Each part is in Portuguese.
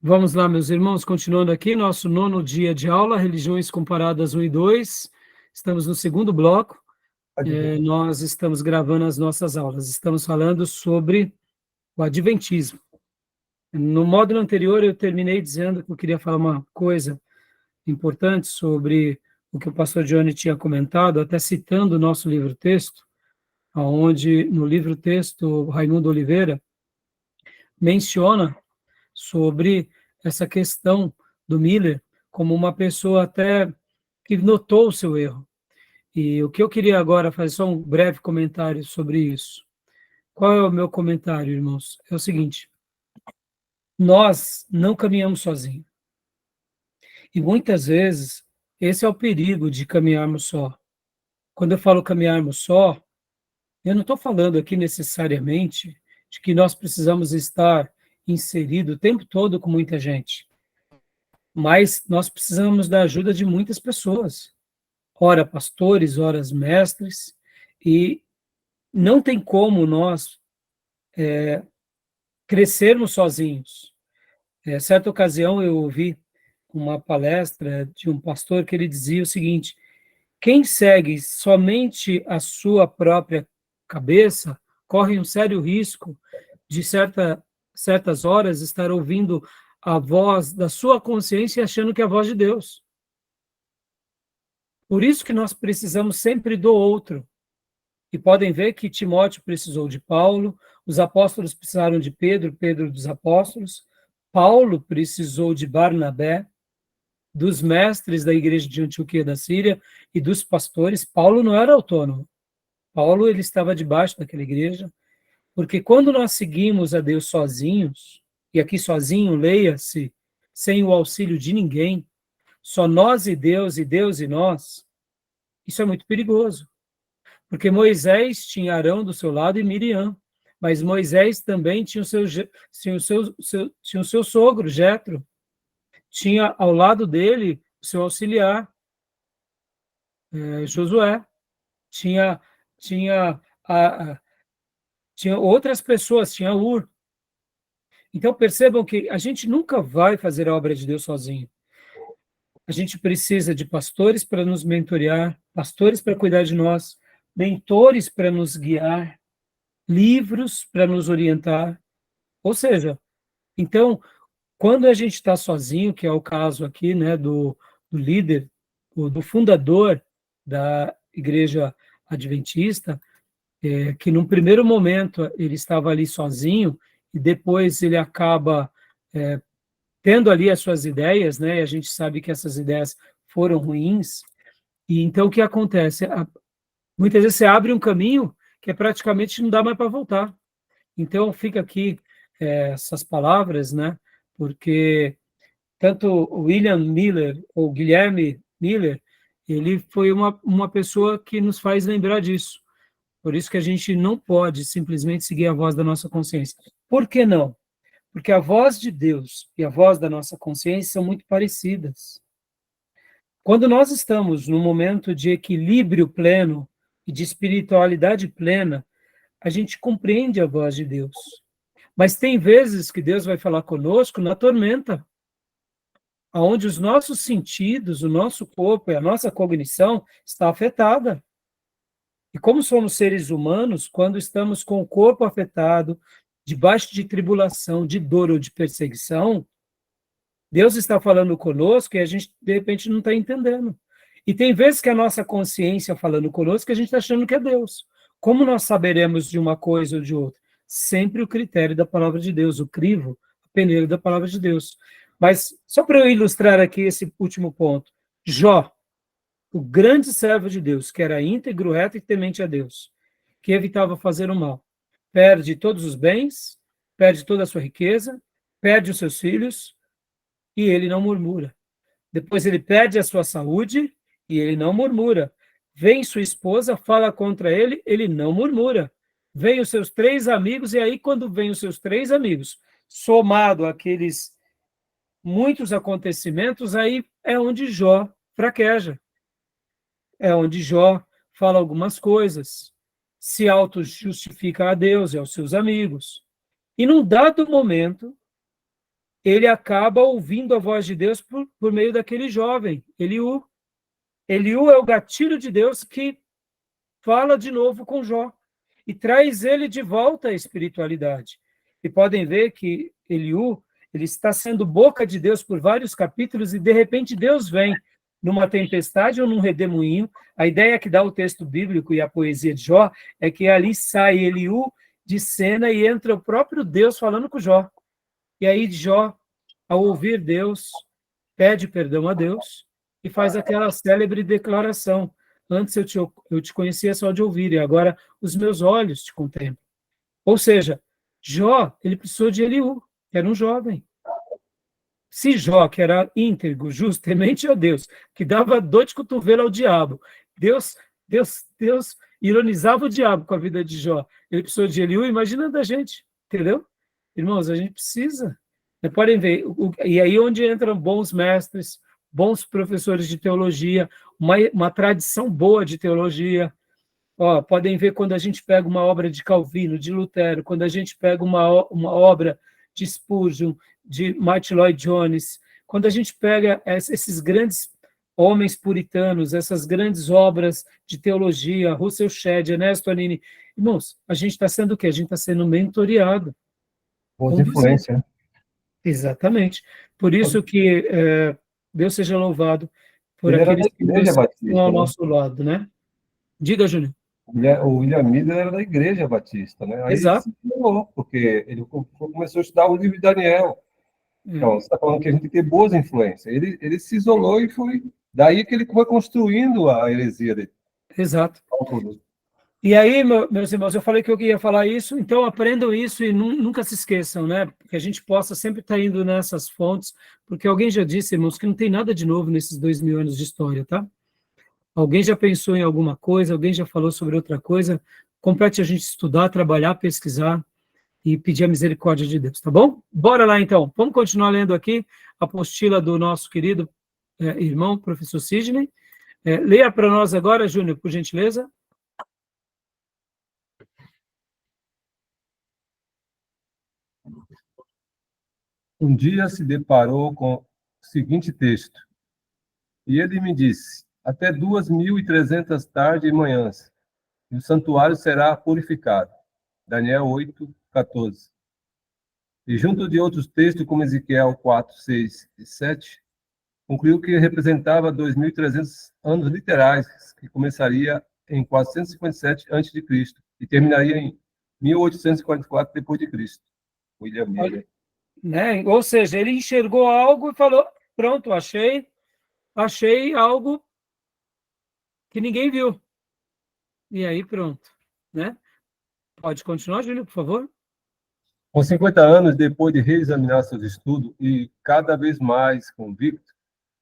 Vamos lá, meus irmãos, continuando aqui, nosso 9º dia de aula, Religiões Comparadas 1 e 2. Estamos no segundo bloco. Nós estamos gravando as nossas aulas. Estamos falando sobre o Adventismo. No módulo anterior, eu terminei dizendo que eu queria falar uma coisa importante sobre o que o pastor Johnny tinha comentado, até citando o nosso livro-texto, onde no livro-texto, Raimundo Oliveira menciona sobre essa questão do Miller como uma pessoa até que notou o seu erro. E o que eu queria agora fazer só um breve comentário sobre isso. Qual é o meu comentário, irmãos? É o seguinte: nós não caminhamos sozinhos. E muitas vezes esse é o perigo de caminharmos só. Quando eu falo caminharmos só, eu não estou falando aqui necessariamente de que nós precisamos estar inserido o tempo todo com muita gente. Mas nós precisamos da ajuda de muitas pessoas, ora pastores, ora mestres, e não tem como nós crescermos sozinhos. Certa ocasião eu ouvi uma palestra de um pastor que ele dizia o seguinte: quem segue somente a sua própria cabeça corre um sério risco de certas horas estar ouvindo a voz da sua consciência achando que é a voz de Deus. Por isso que nós precisamos sempre do outro. E podem ver que Timóteo precisou de Paulo, os apóstolos precisaram de Pedro, Pedro dos apóstolos, Paulo precisou de Barnabé, dos mestres da igreja de Antioquia da Síria e dos pastores. Paulo não era autônomo. Paulo ele estava debaixo daquela igreja, porque quando nós seguimos a Deus sozinhos, e aqui sozinho, leia-se, sem o auxílio de ninguém, só nós e Deus e nós, isso é muito perigoso. Porque Moisés tinha Arão do seu lado e Miriam, mas Moisés também tinha o seu sogro, Jetro, tinha ao lado dele o seu auxiliar, Josué, tinha, tinha, tinha outras pessoas, tinha Ur. Então percebam que a gente nunca vai fazer a obra de Deus sozinho. A gente precisa de pastores para nos mentorear, pastores para cuidar de nós, mentores para nos guiar, livros para nos orientar. Ou seja, então, quando a gente está sozinho, que é o caso aqui, né, do líder, do fundador da Igreja Adventista, que num primeiro momento ele estava ali sozinho e depois ele acaba tendo ali as suas ideias, né, e a gente sabe que essas ideias foram ruins, e então o que acontece? Muitas vezes você abre um caminho que praticamente não dá mais para voltar. Então, fica aqui essas palavras, né? Porque tanto o William Miller, ou Guilherme Miller, ele foi uma pessoa que nos faz lembrar disso. Por isso que a gente não pode simplesmente seguir a voz da nossa consciência. Por que não? Porque a voz de Deus e a voz da nossa consciência são muito parecidas. Quando nós estamos num momento de equilíbrio pleno e de espiritualidade plena, a gente compreende a voz de Deus. Mas tem vezes que Deus vai falar conosco na tormenta, onde os nossos sentidos, o nosso corpo e a nossa cognição está afetada. E como somos seres humanos, quando estamos com o corpo afetado, debaixo de tribulação, de dor ou de perseguição, Deus está falando conosco e a gente, de repente, não está entendendo. E tem vezes que a nossa consciência falando conosco que a gente está achando que é Deus. Como nós saberemos de uma coisa ou de outra? Sempre o critério da palavra de Deus, o crivo, a peneira da palavra de Deus. Mas, só para eu ilustrar aqui esse último ponto, Jó, o grande servo de Deus, que era íntegro, reto e temente a Deus, que evitava fazer o mal, perde todos os bens, perde toda a sua riqueza, perde os seus filhos, e ele não murmura. Depois ele perde a sua saúde e ele não murmura. Vem sua esposa, fala contra ele, ele não murmura. Vem os seus 3 amigos, e aí quando vem os seus 3 amigos, somado àqueles muitos acontecimentos, aí é onde Jó fraqueja. É onde Jó fala algumas coisas, se auto-justifica a Deus e aos seus amigos. E num dado momento, ele acaba ouvindo a voz de Deus por meio daquele jovem, Eliú. Eliú é o gatilho de Deus que fala de novo com Jó e traz ele de volta à espiritualidade. E podem ver que Eliú, ele está sendo boca de Deus por vários capítulos e, de repente, Deus vem numa tempestade ou num redemoinho. A ideia que dá o texto bíblico e a poesia de Jó é que ali sai Eliú de cena e entra o próprio Deus falando com Jó. E aí Jó, ao ouvir Deus, pede perdão a Deus e faz aquela célebre declaração: antes eu te conhecia só de ouvir, e agora os meus olhos te contemplam. Ou seja, Jó, ele precisou de Eliú, que era um jovem. Se Jó, que era íntegro, justo, temente a Deus, que dava dor de cotovelo ao diabo, Deus ironizava o diabo com a vida de Jó. Ele precisou de Eliú, imagina da gente, entendeu? Irmãos, a gente precisa. Podem ver, e aí onde entram bons mestres, bons professores de teologia, uma tradição boa de teologia. Podem ver quando a gente pega uma obra de Calvino, de Lutero, quando a gente pega uma obra de Spurgeon, de Martin Lloyd Jones, quando a gente pega esses grandes homens puritanos, essas grandes obras de teologia, Russell Shedd, Ernesto Anini, irmãos, a gente está sendo o quê? A gente está sendo mentoreado. Boas influências. Exatamente. Por isso que Deus seja louvado por Ele aqueles que estão ao nosso lado, né? Diga, Júnior. O William Miller era da Igreja Batista, né? Aí Exato. ele se isolou, porque ele começou a estudar o livro de Daniel. Então, você está falando que a gente tem que ter boas influências. Ele se isolou e foi... Daí que ele foi construindo a heresia dele. Exato. E aí, meus irmãos, eu falei que eu ia falar isso, então aprendam isso e nunca se esqueçam, né? Que a gente possa sempre estar indo nessas fontes, porque alguém já disse, irmãos, que não tem nada de novo nesses 2000 anos de história, tá? Alguém já pensou em alguma coisa, alguém já falou sobre outra coisa, compete a gente estudar, trabalhar, pesquisar e pedir a misericórdia de Deus, tá bom? Bora lá, então. Vamos continuar lendo aqui a apostila do nosso querido irmão, professor Sidney. Leia para nós agora, Júnior, por gentileza. Um dia se deparou com o seguinte texto. E ele me disse, até 2.300 tardes e manhãs, e o santuário será purificado. Daniel 8, 14. E junto de outros textos, como Ezequiel 4, 6 e 7, concluiu que representava 2.300 anos literais, que começaria em 457 a.C. e terminaria em 1844 depois de Cristo. William Miller. Né? Ou seja, ele enxergou algo e falou, pronto, achei algo que ninguém viu. E aí, pronto. Né? Pode continuar, Júlio, por favor? Com 50 anos, depois de reexaminar seus estudos e cada vez mais convicto,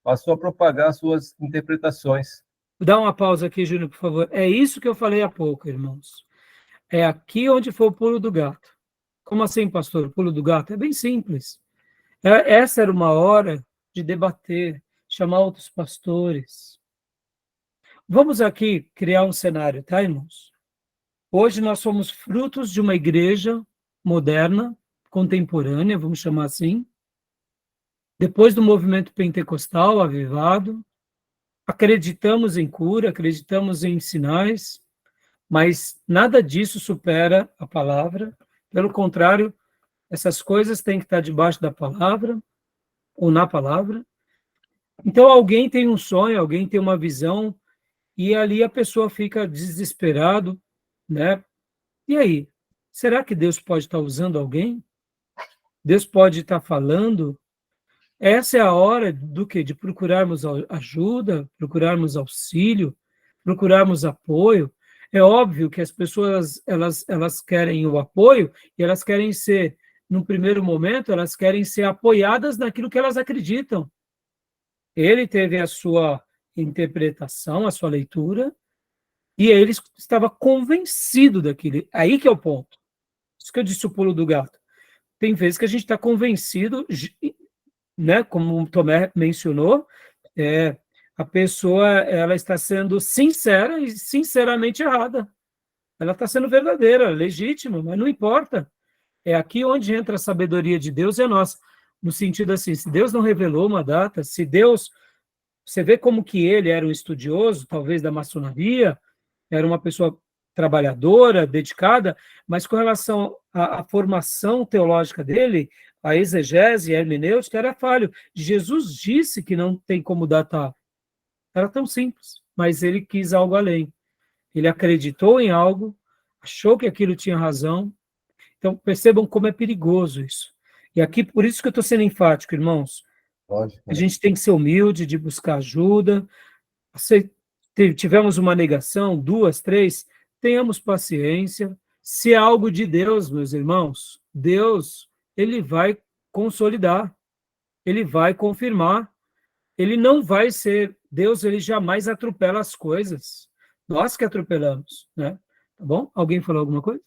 passou a propagar suas interpretações. Dá uma pausa aqui, Júlio, por favor. É isso que eu falei há pouco, irmãos. É aqui onde foi o pulo do gato. Como assim, pastor? O pulo do gato? É bem simples. Essa era uma hora de debater, chamar outros pastores. Vamos aqui criar um cenário, tá, irmãos? Hoje nós somos frutos de uma igreja moderna, contemporânea, vamos chamar assim, depois do movimento pentecostal avivado, acreditamos em cura, acreditamos em sinais, mas nada disso supera a palavra. Pelo contrário, essas coisas têm que estar debaixo da palavra ou na palavra. Então, alguém tem um sonho, alguém tem uma visão, e ali a pessoa fica desesperado, né? E aí? Será que Deus pode estar usando alguém? Deus pode estar falando? Essa é a hora do quê? De procurarmos ajuda, procurarmos auxílio, procurarmos apoio. É óbvio que as pessoas elas querem o apoio e elas querem ser, num primeiro momento, elas querem ser apoiadas naquilo que elas acreditam. Ele teve a sua interpretação, a sua leitura, e ele estava convencido daquilo. Aí que é o ponto. Isso que eu disse o pulo do gato. Tem vezes que a gente está convencido, né, como o Tomé mencionou, a pessoa ela está sendo sincera e sinceramente errada. Ela está sendo verdadeira, legítima, mas não importa. É aqui onde entra a sabedoria de Deus e a nossa. no sentido assim, se Deus não revelou uma data, se Deus, você vê como que ele era um estudioso, talvez da maçonaria, era uma pessoa trabalhadora, dedicada, mas com relação à formação teológica dele, a exegese, a hermenêutica, era falho. Jesus disse que não tem como datar. Era tão simples, mas ele quis algo além. Ele acreditou em algo, achou que aquilo tinha razão. Então, percebam como é perigoso isso. E aqui, por isso que eu estou sendo enfático, irmãos. Lógico, A né? gente tem que ser humilde, de buscar ajuda. Se tivemos uma negação, duas, três, tenhamos paciência. Se é algo de Deus, meus irmãos, Deus, ele vai consolidar, ele vai confirmar, ele não vai ser, Deus, ele jamais atropela as coisas. Nós que atropelamos, né? Tá bom? Alguém falou alguma coisa?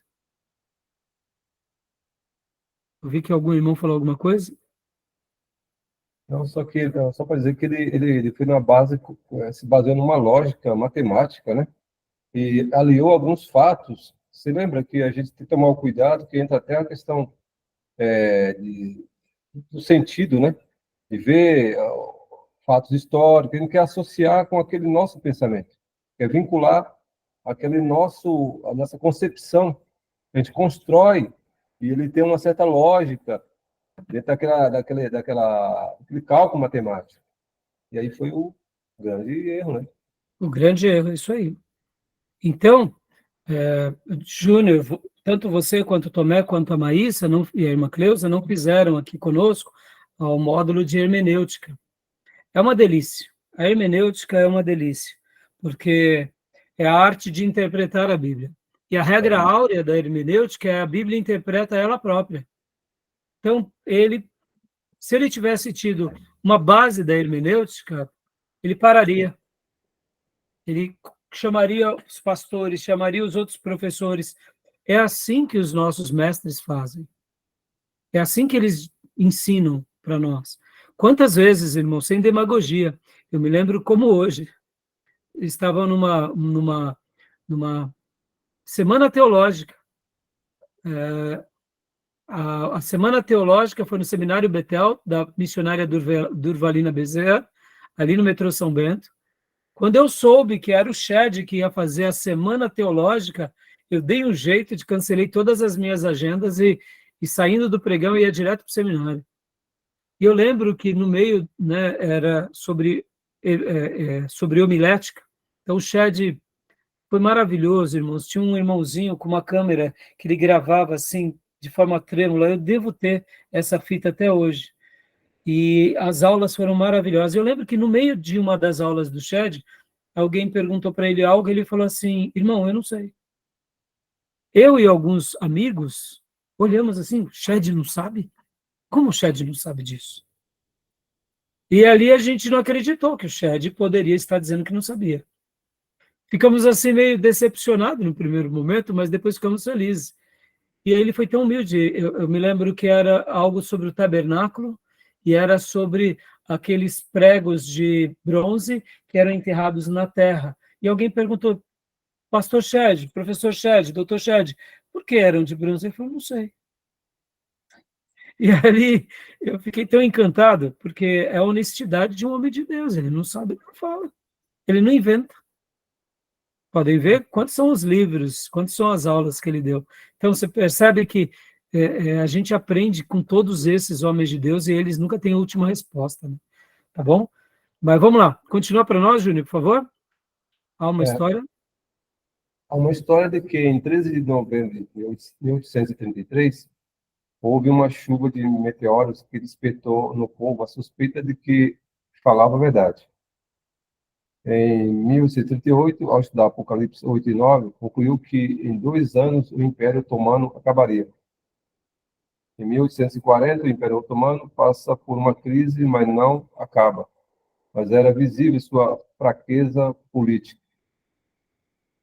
Eu vi que algum irmão falou alguma coisa. Não, só para dizer que ele foi na base, se baseou numa lógica matemática, né? E aliou alguns fatos. Você lembra que a gente tem que tomar o cuidado, que entra até a questão do sentido, né? De ver fatos históricos, ele quer associar com aquele nosso pensamento, quer vincular a nossa concepção. A gente constrói e ele tem uma certa lógica dentro daquele cálculo matemático. E aí foi o grande erro, né? O grande erro, é isso aí. Então, Júnior, tanto você quanto o Tomé, quanto a Maísa e a irmã Cleusa não fizeram aqui conosco o módulo de hermenêutica. É uma delícia. A hermenêutica é uma delícia, porque é a arte de interpretar a Bíblia. E a regra áurea da hermenêutica é a Bíblia interpreta ela própria. Então, se ele tivesse tido uma base da hermenêutica, ele pararia. Ele chamaria os pastores, chamaria os outros professores. É assim que os nossos mestres fazem. É assim que eles ensinam para nós. Quantas vezes, irmão, sem demagogia, eu me lembro como hoje, estava numa semana teológica. A semana teológica foi no Seminário Betel, da missionária Durvalina Bezerra, ali no metrô São Bento. Quando eu soube que era o Shed que ia fazer a semana teológica, eu dei um jeito de cancelei todas as minhas agendas e saindo do pregão, ia direto para o seminário. E eu lembro que no meio, né, era sobre homilética. Então o Shed foi maravilhoso, irmãos. Tinha um irmãozinho com uma câmera que ele gravava assim, de forma trêmula. Eu devo ter essa fita até hoje. E as aulas foram maravilhosas. Eu lembro que no meio de uma das aulas do Shed, alguém perguntou para ele algo e ele falou assim, irmão, eu não sei. Eu e alguns amigos olhamos assim, o Shed não sabe? Como o Shed não sabe disso? E ali a gente não acreditou que o Shed poderia estar dizendo que não sabia. Ficamos assim meio decepcionados no primeiro momento, mas depois ficamos felizes. E aí ele foi tão humilde. Eu me lembro que era algo sobre o tabernáculo e era sobre aqueles pregos de bronze que eram enterrados na terra. E alguém perguntou, pastor Shed, professor Shed, doutor Shed, por que eram de bronze? Ele falou, não sei. E ali eu fiquei tão encantado, porque é a honestidade de um homem de Deus, ele não sabe o que fala, ele não inventa. Podem ver quantos são os livros, quantas são as aulas que ele deu. Então, você percebe que a gente aprende com todos esses homens de Deus e eles nunca têm a última resposta, né? Tá bom? Mas vamos lá, continua para nós, Júnior, por favor. Há uma É, história. há uma história de que em 13 de novembro de 1833 houve uma chuva de meteoros que despertou no povo a suspeita de que falava a verdade. Em 1838, ao estudar Apocalipse 8 e 9, concluiu que em 2 anos o Império Otomano acabaria. Em 1840, o Império Otomano passa por uma crise, mas não acaba. Mas era visível sua fraqueza política.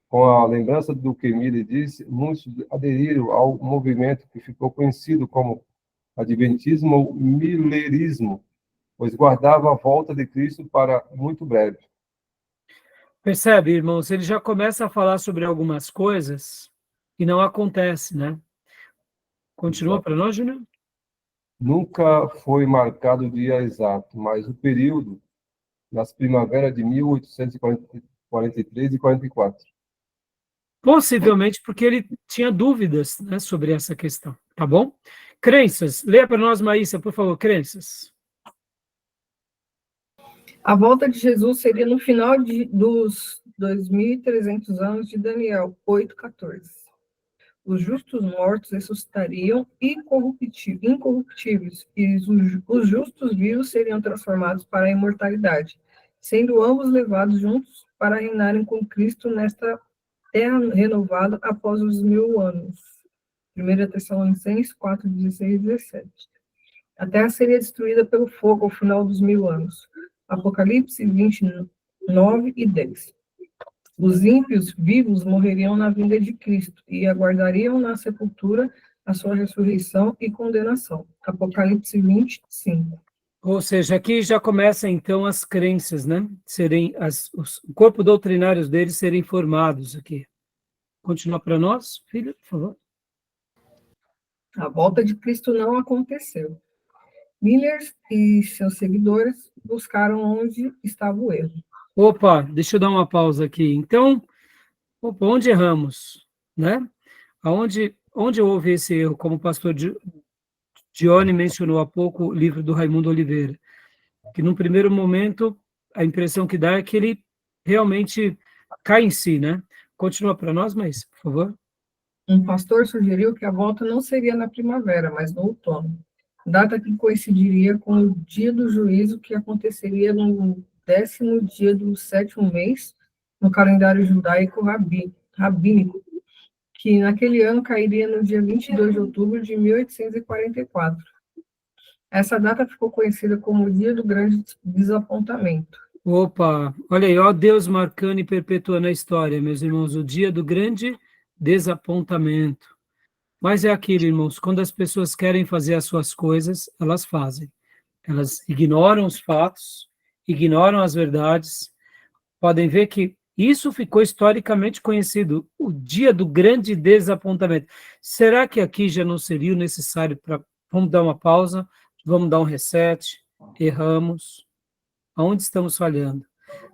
Com a lembrança do que Mille disse, muitos aderiram ao movimento que ficou conhecido como Adventismo ou Millerismo, pois guardava a volta de Cristo para muito breve. Percebe, irmãos, ele já começa a falar sobre algumas coisas que não acontecem, né? Continua Exato. para nós, Júnior? Nunca foi marcado o dia exato, mas o período nas primaveras de 1843 e 44. Possivelmente porque ele tinha dúvidas, né, sobre essa questão, tá bom? Crenças. Leia para nós, Maísa, por favor, crenças. A volta de Jesus seria no final dos 2.300 anos de Daniel 8:14. Os justos mortos ressuscitariam incorruptíveis, e os justos vivos seriam transformados para a imortalidade, sendo ambos levados juntos para reinarem com Cristo nesta terra renovada após os 1.000 anos. 1 Tessalonicenses 4:16 e 17. A terra seria destruída pelo fogo ao final dos 1.000 anos. Apocalipse 29 e 10. Os ímpios vivos morreriam na vinda de Cristo e aguardariam na sepultura a sua ressurreição e condenação. Apocalipse 25. Ou seja, aqui já começa então as crenças, né? O corpo doutrinário deles serem formados aqui. Continua para nós, filha, por favor. A volta de Cristo não aconteceu. Miller e seus seguidores buscaram onde estava o erro. Opa, deixa eu dar uma pausa aqui. Então, onde erramos, né? Onde houve esse erro, como o pastor Dione mencionou há pouco, o livro do Raimundo Oliveira, que num primeiro momento a impressão que dá é que ele realmente cai em si, né? Continua para nós, mas, por favor. Um pastor sugeriu que a volta não seria na primavera, mas no outono, data que coincidiria com o dia do juízo, que aconteceria no 10º dia do 7º mês, no calendário judaico rabínico, que naquele ano cairia no dia 22 de outubro de 1844. Essa data ficou conhecida como o dia do grande desapontamento. Opa, olha aí, ó, Deus marcando e perpetuando a história, meus irmãos, o dia do grande desapontamento. Mas é aquilo, irmãos, quando as pessoas querem fazer as suas coisas, elas fazem. Elas ignoram os fatos, ignoram as verdades. Podem ver que isso ficou historicamente conhecido, o dia do grande desapontamento. Será que aqui já não seria o necessário para... Vamos dar uma pausa, vamos dar um reset, erramos. Aonde estamos falhando?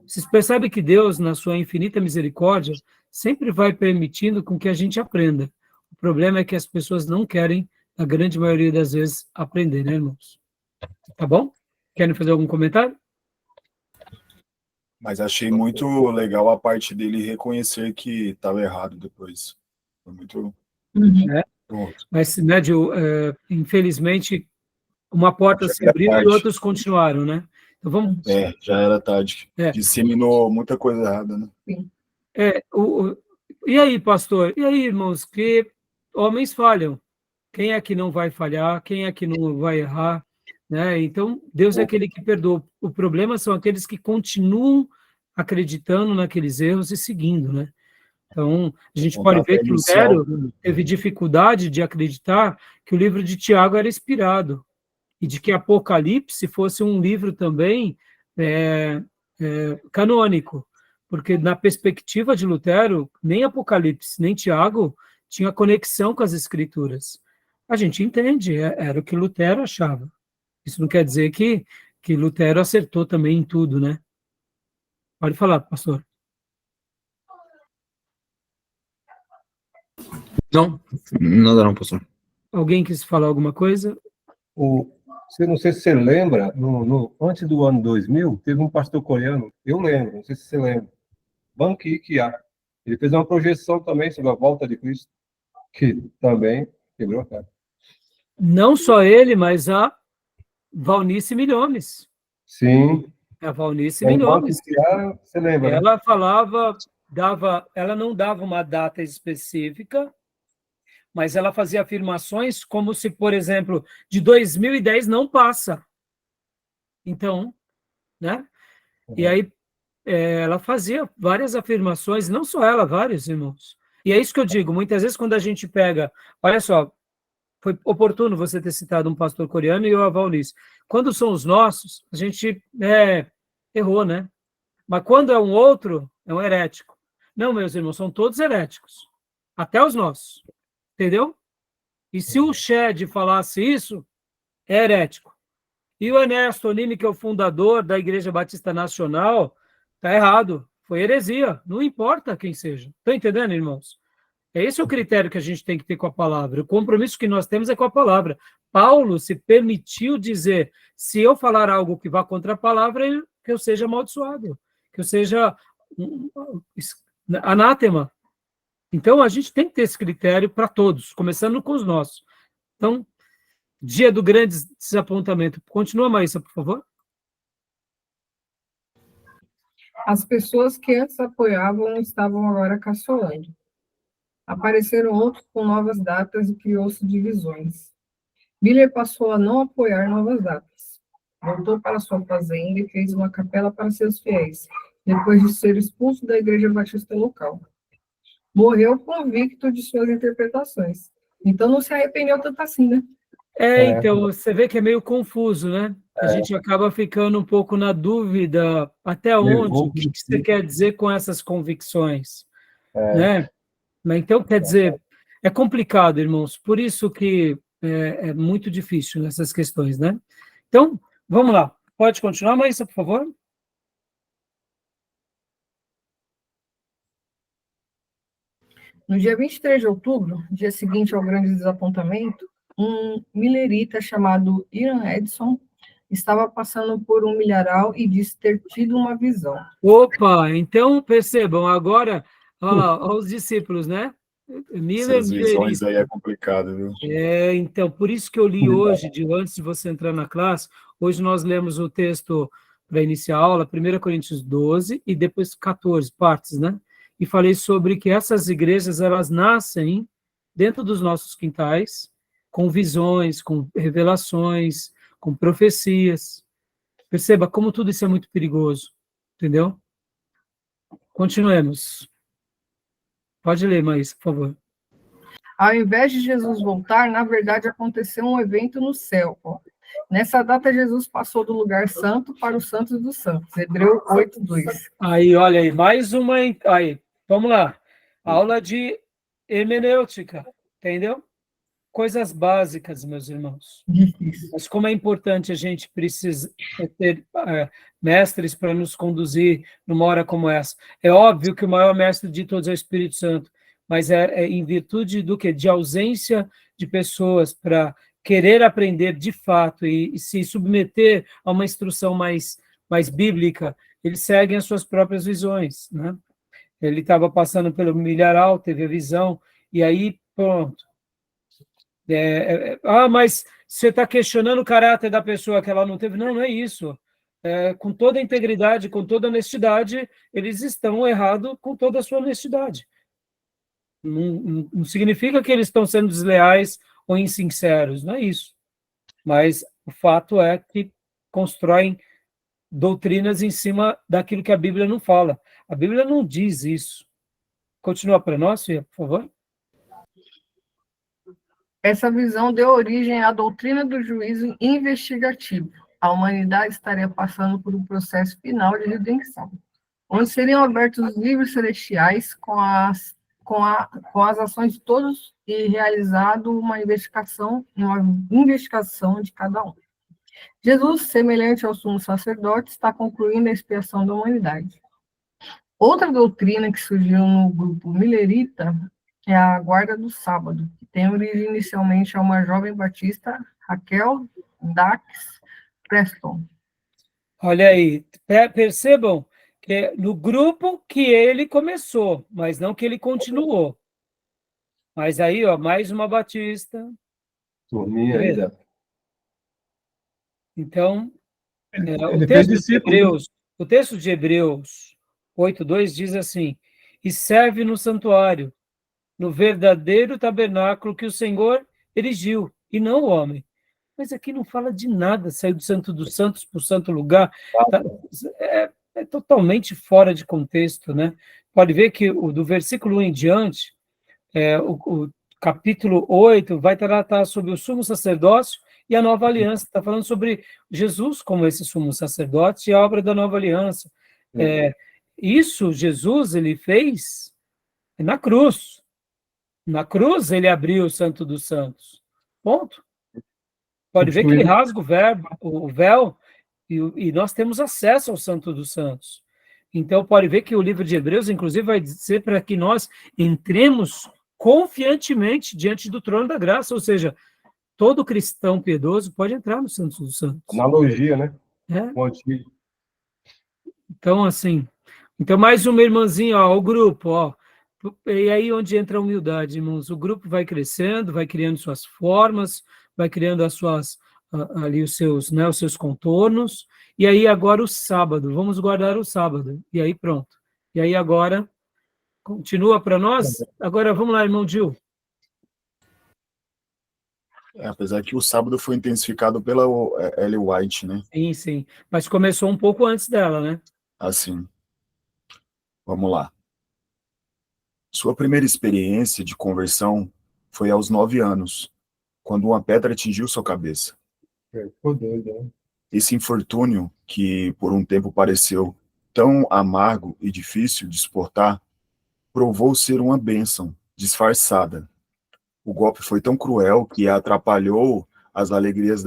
Vocês percebem que Deus, na sua infinita misericórdia, sempre vai permitindo com que a gente aprenda. O problema é que as pessoas não querem, na grande maioria das vezes, aprender, né, irmãos? Tá bom? Querem fazer algum comentário? Mas achei muito legal a parte dele reconhecer que estava errado depois. Foi muito... Pronto. Mas, Médio, infelizmente, uma porta se abriu e outros continuaram, né? Então vamos... já era tarde. Disseminou muita coisa errada, né? Sim. E aí, pastor? E aí, irmãos? Que homens falham. Quem é que não vai falhar? Quem é que não vai errar? Né? Então, Deus é aquele que perdoa. O problema são aqueles que continuam acreditando naqueles erros e seguindo, né? Então, a gente pode ver que Lutero teve dificuldade de acreditar que o livro de Tiago era inspirado e de que Apocalipse fosse um livro também canônico, porque na perspectiva de Lutero, nem Apocalipse, nem Tiago tinha conexão com as Escrituras. A gente entende, era o que Lutero achava. Isso não quer dizer que Lutero acertou também em tudo, né? Pode falar, pastor. Não, nada não, pastor. Alguém quis falar alguma coisa? Não sei se você lembra, antes do ano 2000, teve um pastor coreano, eu lembro, não sei se você lembra, Ban Ki-kia. Ele fez uma projeção também sobre a volta de Cristo, que também quebrou a cara. Não só ele, mas a Valnice Milhomes. Sim. A Valnice Milhomes. Você lembra? Ela falava, ela não dava uma data específica, mas ela fazia afirmações como se, por exemplo, de 2010 não passa. Então, né? E aí ela fazia várias afirmações, não só ela, vários irmãos. E é isso que eu digo, muitas vezes quando a gente pega, olha só, foi oportuno você ter citado um pastor coreano e o Valnice. Quando são os nossos, a gente errou, né? Mas quando é um outro, é um herético. Não, meus irmãos, são todos heréticos. Até os nossos. Entendeu? E se o Shed falasse isso, é herético. E o Ernesto Nini, que é o fundador da Igreja Batista Nacional, está errado. Foi heresia. Não importa quem seja. Estão entendendo, irmãos? Esse é o critério que a gente tem que ter com a palavra. O compromisso que nós temos é com a palavra. Paulo se permitiu dizer, se eu falar algo que vá contra a palavra, que eu seja amaldiçoado, que eu seja anátema. Então, a gente tem que ter esse critério para todos, começando com os nossos. Então, dia do grande desapontamento. Continua, Maísa, por favor. As pessoas que antes apoiavam estavam agora caçoando. Apareceram outros com novas datas e criou-se divisões. Miller passou a não apoiar novas datas. Voltou para sua fazenda e fez uma capela para seus fiéis, depois de ser expulso da igreja batista local. Morreu convicto de suas interpretações. Então não se arrependeu tanto assim, né? Então, você vê que é meio confuso, né? A gente acaba ficando um pouco na dúvida até onde, o que você quer dizer com essas convicções, né? Mas então, quer dizer, é complicado, irmãos, por isso que é muito difícil essas questões, né? Então, vamos lá. Pode continuar, Maísa, por favor? No dia 23 de outubro, dia seguinte ao grande desapontamento, um millerita chamado Ian Edson estava passando por um milharal e disse ter tido uma visão. Opa, então percebam, agora, olha lá, olha os discípulos, né? Essas visões aí é complicado, viu? Então, por isso que eu li hoje, antes de você entrar na classe, hoje nós lemos o texto para iniciar a aula, 1 Coríntios 12 e depois 14 partes, né? E falei sobre que essas igrejas, elas nascem dentro dos nossos quintais, com visões, com revelações, com profecias. Perceba como tudo isso é muito perigoso, entendeu? Continuemos. Pode ler, Maísa, por favor. Ao invés de Jesus voltar, na verdade, aconteceu um evento no céu. Nessa data, Jesus passou do lugar santo para o santo dos santos. Hebreu 8:2. Aí, olha aí, mais uma... Aí, vamos lá. Aula de hermenêutica, entendeu? Coisas básicas, meus irmãos. Difícil. Mas como é importante a gente precisa ter mestres para nos conduzir numa hora como essa. É óbvio que o maior mestre de todos é o Espírito Santo, mas é em virtude do quê? De ausência de pessoas para querer aprender de fato e se submeter a uma instrução mais bíblica, eles seguem as suas próprias visões, né? Ele estava passando pelo milharal, teve a visão, e aí, pronto. Mas você está questionando o caráter da pessoa que ela não teve. Não, não é isso. Com toda a integridade, com toda a honestidade, eles estão errados com toda a sua honestidade. Não significa que eles estão sendo desleais ou insinceros, não é isso. Mas o fato é que constroem doutrinas em cima daquilo que a Bíblia não fala. A Bíblia não diz isso. Continua para nós, Fia, por favor. Essa visão deu origem à doutrina do juízo investigativo. A humanidade estaria passando por um processo final de redenção, onde seriam abertos os livros celestiais com as ações de todos e realizado uma investigação de cada um. Jesus, semelhante ao sumo sacerdote, está concluindo a expiação da humanidade. Outra doutrina que surgiu no grupo millerita é a guarda do sábado, que tem origem inicialmente a uma jovem batista, Raquel Dax Preston. Olha aí, percebam que é no grupo que ele começou, mas não que ele continuou. Mas aí, ó, mais uma batista. Turminha ainda. Então, o texto de Hebreus 8:2 diz assim: e serve no santuário, no verdadeiro tabernáculo que o Senhor erigiu, e não o homem. Mas aqui não fala de nada, saiu do Santo dos Santos para o santo lugar. É totalmente fora de contexto, né? Pode ver que do versículo 1 em diante, o capítulo 8 vai tratar sobre o sumo sacerdócio e a nova aliança. Está falando sobre Jesus como esse sumo sacerdote e a obra da nova aliança. Isso Jesus ele fez na cruz. Na cruz ele abriu o Santo dos Santos. Ponto. Pode ver que ele Substituindo. rasga o véu, e nós temos acesso ao Santo dos Santos. Então, pode ver que o livro de Hebreus, inclusive, vai dizer para que nós entremos confiantemente diante do trono da graça, ou seja, todo cristão piedoso pode entrar no Santo dos Santos. Analogia, né? É? Com o antigo. Então, assim, mais uma irmãzinha, ó, o grupo, ó. E aí onde entra a humildade, irmãos? O grupo vai crescendo, vai criando suas formas, vai criando as suas, ali os seus contornos, e aí agora o sábado, vamos guardar o sábado, e aí pronto. E aí agora, continua para nós? Agora vamos lá, irmão Gil. Apesar que o sábado foi intensificado pela Ellen White, né? Sim, sim, mas começou um pouco antes dela, né? Assim, vamos lá. Sua primeira experiência de conversão foi aos 9 anos, quando uma pedra atingiu sua cabeça. Ficou doido, né? Esse infortúnio, que por um tempo pareceu tão amargo e difícil de suportar, provou ser uma bênção disfarçada. O golpe foi tão cruel que atrapalhou as alegrias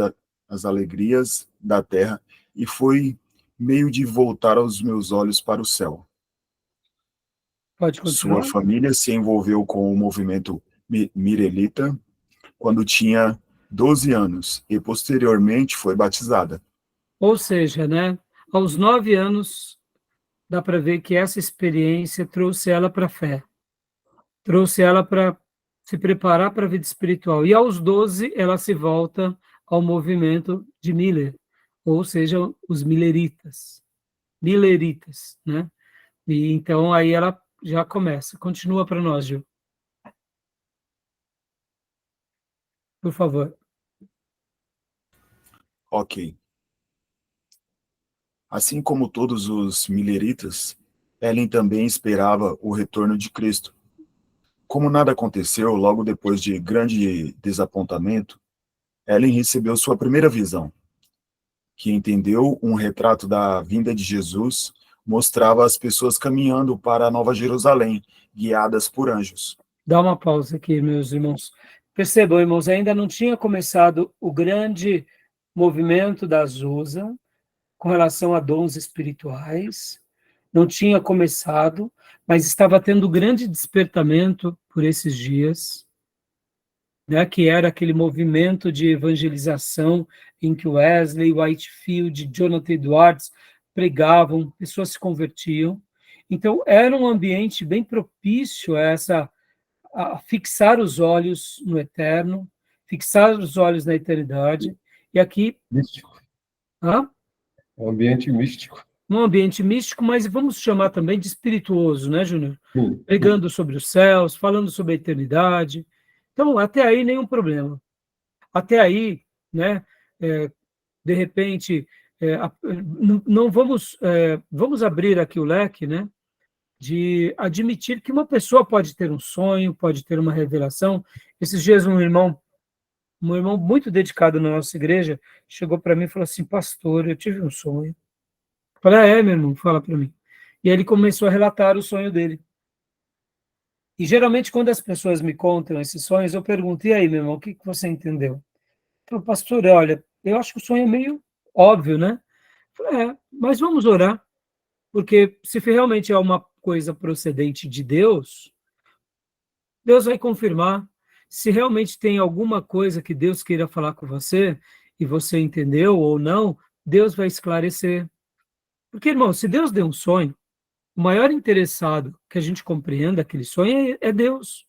da terra e foi meio de voltar os meus olhos para o céu. Pode continuar. Sua família se envolveu com o movimento Mirelita quando tinha 12 anos e posteriormente foi batizada. Ou seja, né, aos 9 anos, dá para ver que essa experiência trouxe ela para a fé, trouxe ela para se preparar para a vida espiritual. E aos 12, ela se volta ao movimento de Miller, ou seja, os milleritas, né? E então aí ela já começa. Continua para nós, Gil. Por favor. Ok. Assim como todos os milleritas, Ellen também esperava o retorno de Cristo. Como nada aconteceu logo depois de grande desapontamento, Ellen recebeu sua primeira visão, que entendeu um retrato da vinda de Jesus, mostrava as pessoas caminhando para a Nova Jerusalém, guiadas por anjos. Dá uma pausa aqui, meus irmãos. Percebam, irmãos, ainda não tinha começado o grande movimento da Azusa com relação a dons espirituais, não tinha começado, mas estava tendo grande despertamento por esses dias, né, que era aquele movimento de evangelização em que Wesley, Whitefield, Jonathan Edwards pregavam, pessoas se convertiam. Então, era um ambiente bem propício a fixar os olhos no eterno, fixar os olhos na eternidade, e aqui... Místico. Hã? Um ambiente místico. Um ambiente místico, mas vamos chamar também de espirituoso, né, Júnior? Sim. Pregando sobre os céus, falando sobre a eternidade. Então, até aí, nenhum problema. Até aí, né, de repente, não vamos abrir aqui o leque, né, de admitir que uma pessoa pode ter um sonho, pode ter uma revelação. Esses dias um irmão muito dedicado na nossa igreja chegou para mim e falou assim: pastor, eu tive um sonho. Eu falei: meu irmão, fala para mim. E aí ele começou a relatar o sonho dele. E geralmente quando as pessoas me contam esses sonhos, eu pergunto: e aí, meu irmão, o que você entendeu? Ele falou: pastor, olha, eu acho que o sonho é meio óbvio, né? Eu falei: mas vamos orar, porque se realmente é uma coisa procedente de Deus, Deus vai confirmar. Se realmente tem alguma coisa que Deus queira falar com você, e você entendeu ou não, Deus vai esclarecer. Porque, irmão, se Deus deu um sonho, o maior interessado que a gente compreenda aquele sonho é Deus.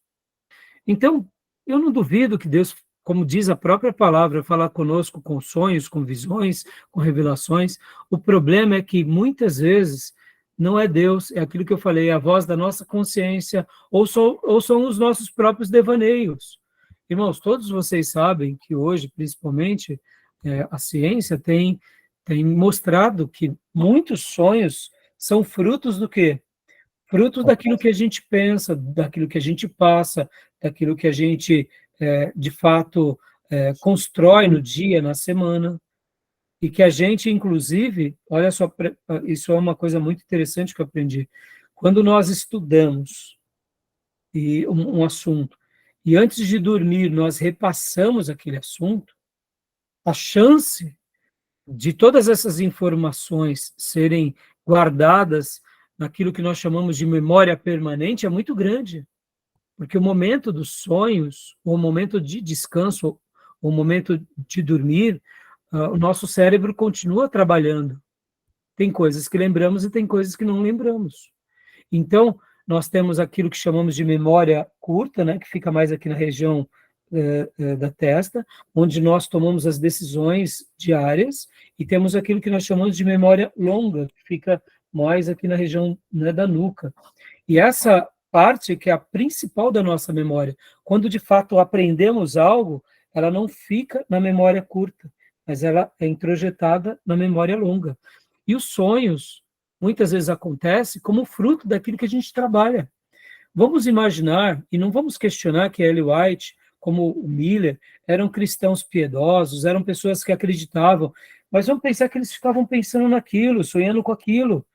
Então, eu não duvido que Deus, como diz a própria palavra, fala conosco com sonhos, com visões, com revelações. O problema é que muitas vezes não é Deus, é aquilo que eu falei, é a voz da nossa consciência, ou são os nossos próprios devaneios. Irmãos, todos vocês sabem que hoje, principalmente, a ciência tem mostrado que muitos sonhos são frutos do quê? Frutos daquilo que a gente pensa, daquilo que a gente passa, daquilo que a gente, de fato, constrói no dia, na semana, e que a gente, inclusive, olha só, isso é uma coisa muito interessante que eu aprendi. Quando nós estudamos um assunto, e antes de dormir nós repassamos aquele assunto, a chance de todas essas informações serem guardadas naquilo que nós chamamos de memória permanente é muito grande, porque o momento dos sonhos, o momento de descanso, o momento de dormir, o nosso cérebro continua trabalhando. Tem coisas que lembramos e tem coisas que não lembramos. Então, nós temos aquilo que chamamos de memória curta, né, que fica mais aqui na região da testa, onde nós tomamos as decisões diárias, e temos aquilo que nós chamamos de memória longa, que fica mais aqui na região, né, da nuca. E essa parte que é a principal da nossa memória, quando de fato aprendemos algo, ela não fica na memória curta, mas ela é introjetada na memória longa. E os sonhos, muitas vezes acontecem como fruto daquilo que a gente trabalha. Vamos imaginar, e não vamos questionar que Ellen White, como o Miller, eram cristãos piedosos, eram pessoas que acreditavam, mas vamos pensar que eles ficavam pensando naquilo, sonhando com aquilo,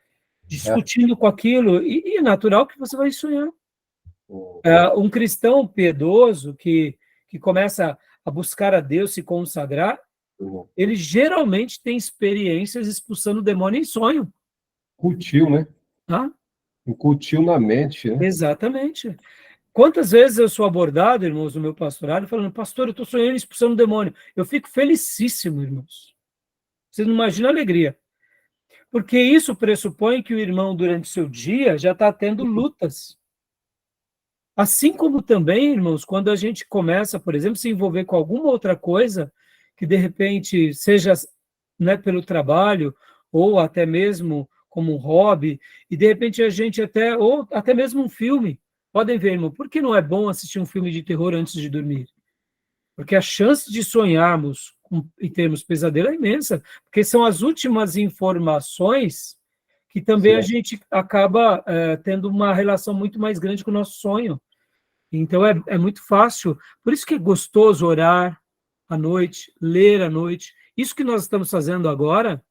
discutindo com aquilo, e é natural que você vai sonhar. Um cristão piedoso que começa a buscar a Deus, se consagrar, ele geralmente tem experiências expulsando o demônio em sonho. Cultil, né? Tá? Um cultil na mente, né? Exatamente. Quantas vezes eu sou abordado, irmãos, no meu pastorado, falando, pastor, eu estou sonhando expulsando o demônio. Eu fico felicíssimo, irmãos. Vocês não imaginam a alegria. Porque isso pressupõe que o irmão, durante seu dia, já está tendo lutas. Assim como também, irmãos, quando a gente começa, por exemplo, se envolver com alguma outra coisa, que de repente seja, né, pelo trabalho, ou até mesmo como um hobby, e de repente a gente ou até mesmo um filme. Podem ver, irmão, por que não é bom assistir um filme de terror antes de dormir? Porque a chance de sonharmos e termos pesadelo é imensa, porque são as últimas informações que também a gente acaba tendo uma relação muito mais grande com o nosso sonho. Então, é muito fácil. Por isso que é gostoso orar à noite, ler à noite. Isso que nós estamos fazendo agora,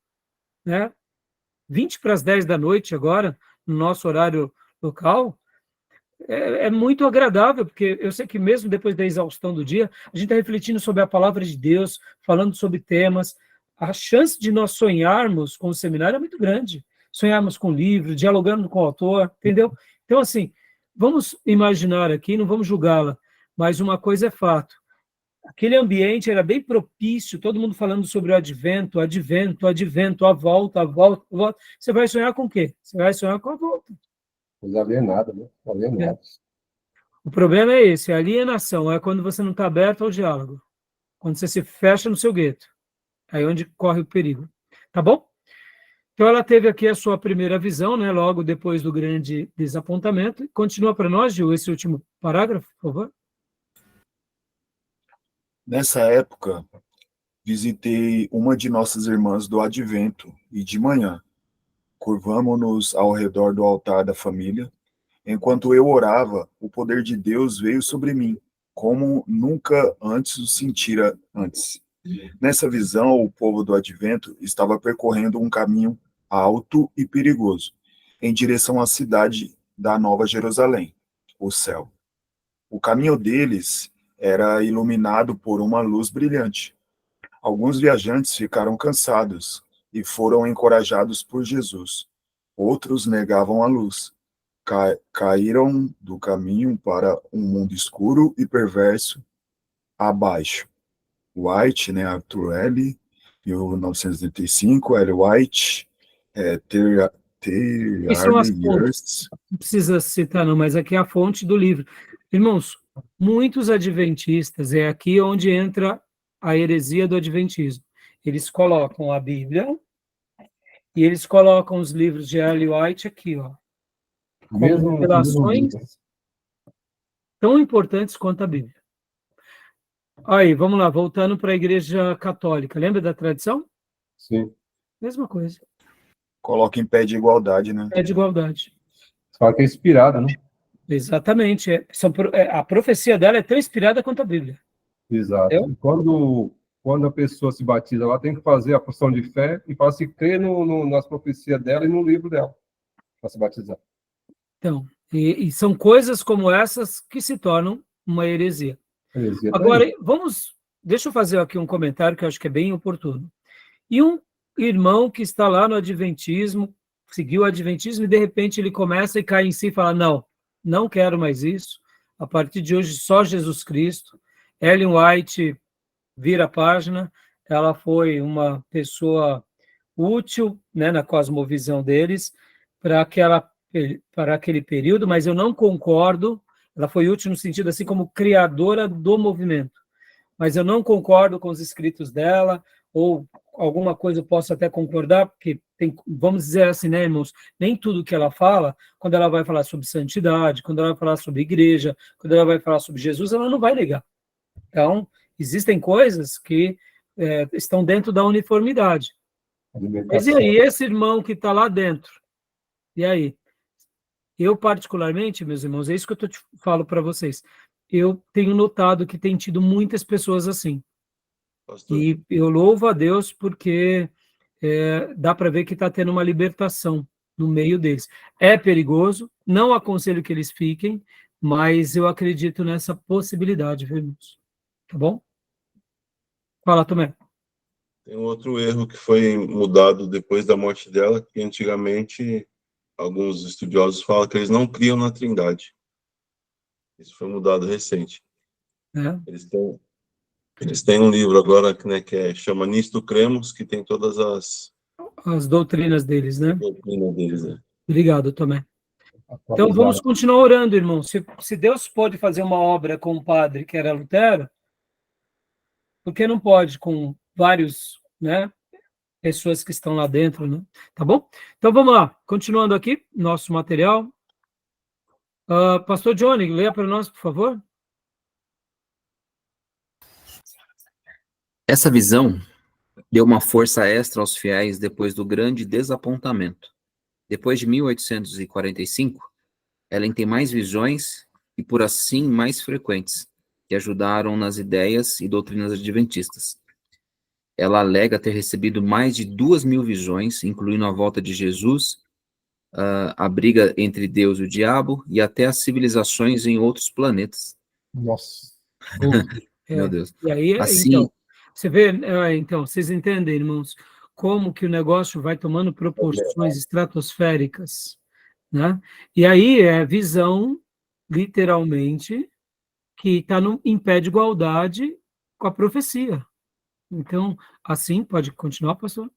né? 20 para as 10 da noite agora, no nosso horário local, é muito agradável, porque eu sei que mesmo depois da exaustão do dia, a gente está refletindo sobre a palavra de Deus, falando sobre temas. A chance de nós sonharmos com o seminário é muito grande. Sonharmos com o livro, dialogando com o autor, entendeu? Então, assim, vamos imaginar aqui, não vamos julgá-la, mas uma coisa é fato. Aquele ambiente era bem propício, todo mundo falando sobre o advento, a volta, a volta, a volta. Você vai sonhar com o quê? Você vai sonhar com a volta. Os alienados, né? Alienados. O problema é esse, a alienação é quando você não está aberto ao diálogo, quando você se fecha no seu gueto, aí é onde corre o perigo, tá bom? Então ela teve aqui a sua primeira visão, né, logo depois do grande desapontamento. Continua para nós, Gil, esse último parágrafo, por favor. Nessa época, visitei uma de nossas irmãs do Advento e de manhã, curvamo-nos ao redor do altar da família. Enquanto eu orava, o poder de Deus veio sobre mim, como nunca antes o sentira antes. Nessa visão, o povo do Advento estava percorrendo um caminho alto e perigoso, em direção à cidade da Nova Jerusalém, o céu. O caminho deles era iluminado por uma luz brilhante. Alguns viajantes ficaram cansados e foram encorajados por Jesus. Outros negavam a luz. Caíram do caminho para um mundo escuro e perverso abaixo. White, né, Arthur L., 1985, L. White, Isso são as fontes. Não precisa citar, não, mas aqui é a fonte do livro. Irmãos, muitos adventistas, é aqui onde entra a heresia do adventismo. Eles colocam a Bíblia e eles colocam os livros de L. White aqui, ó, como revelações tão importantes quanto a Bíblia. Aí, vamos lá, voltando para a Igreja Católica. Lembra da tradição? Sim. Mesma coisa. Coloca em pé de igualdade, né? Pé de igualdade. Fala que é inspirada, né? Exatamente. A profecia dela é tão inspirada quanto a Bíblia. Exato. E quando a pessoa se batiza, ela tem que fazer a profissão de fé e para se crer nas profecias dela e no livro dela, para se batizar. Então, e são coisas como essas que se tornam uma heresia. Agora, vamos deixa eu fazer aqui um comentário que eu acho que é bem oportuno. E um irmão que está lá no Adventismo, seguiu o Adventismo, e de repente ele começa e cai em si e fala, não, não quero mais isso, a partir de hoje só Jesus Cristo. Ellen White vira a página, ela foi uma pessoa útil, né, na cosmovisão deles, para aquele período, mas eu não concordo, ela foi útil no sentido assim como criadora do movimento, mas eu não concordo com os escritos dela, ou alguma coisa eu posso até concordar, porque tem, vamos dizer assim, né, irmãos, nem tudo que ela fala, quando ela vai falar sobre santidade, quando ela vai falar sobre igreja, quando ela vai falar sobre Jesus, ela não vai negar. Então, existem coisas que estão dentro da uniformidade. Mas e aí, esse irmão que está lá dentro? E aí? Eu, particularmente, meus irmãos, é isso que eu falo para vocês. Eu tenho notado que tem tido muitas pessoas assim. Pastor, E eu louvo a Deus porque dá para ver que está tendo uma libertação no meio deles. É perigoso, não aconselho que eles fiquem, mas eu acredito nessa possibilidade, viu, irmãos? Tá bom? Fala, Tomé. tem um outro erro que foi mudado depois da morte dela, que antigamente alguns estudiosos falam que eles não criam na Trindade. Isso foi mudado recente. É. Eles têm um livro agora, né, chama Nisto Cremos, que tem todas As doutrinas deles, né? doutrinas deles, né? Obrigado, Tomé. Então, vamos continuar orando, irmão. Se Deus pode fazer uma obra com um padre que era Lutero, por que não pode com vários, né, pessoas que estão lá dentro, né? Tá bom? Então, vamos lá. Continuando aqui, nosso material. Pastor Johnny, leia para nós, por favor. Essa visão deu uma força extra aos fiéis depois do grande desapontamento. Depois de 1845, Ellen tem mais visões e, por assim, mais frequentes, que ajudaram nas ideias e doutrinas adventistas. Ela alega ter recebido mais de 2.000 visões, incluindo a volta de Jesus, a briga entre Deus e o diabo e até as civilizações em outros planetas. Nossa. Meu Deus. E aí, Assim, então, você vê, então, vocês entendem, irmãos, como que o negócio vai tomando proporções estratosféricas, né? E aí é visão, literalmente, que está em pé de igualdade com a profecia. Então, assim, pode continuar, pastor?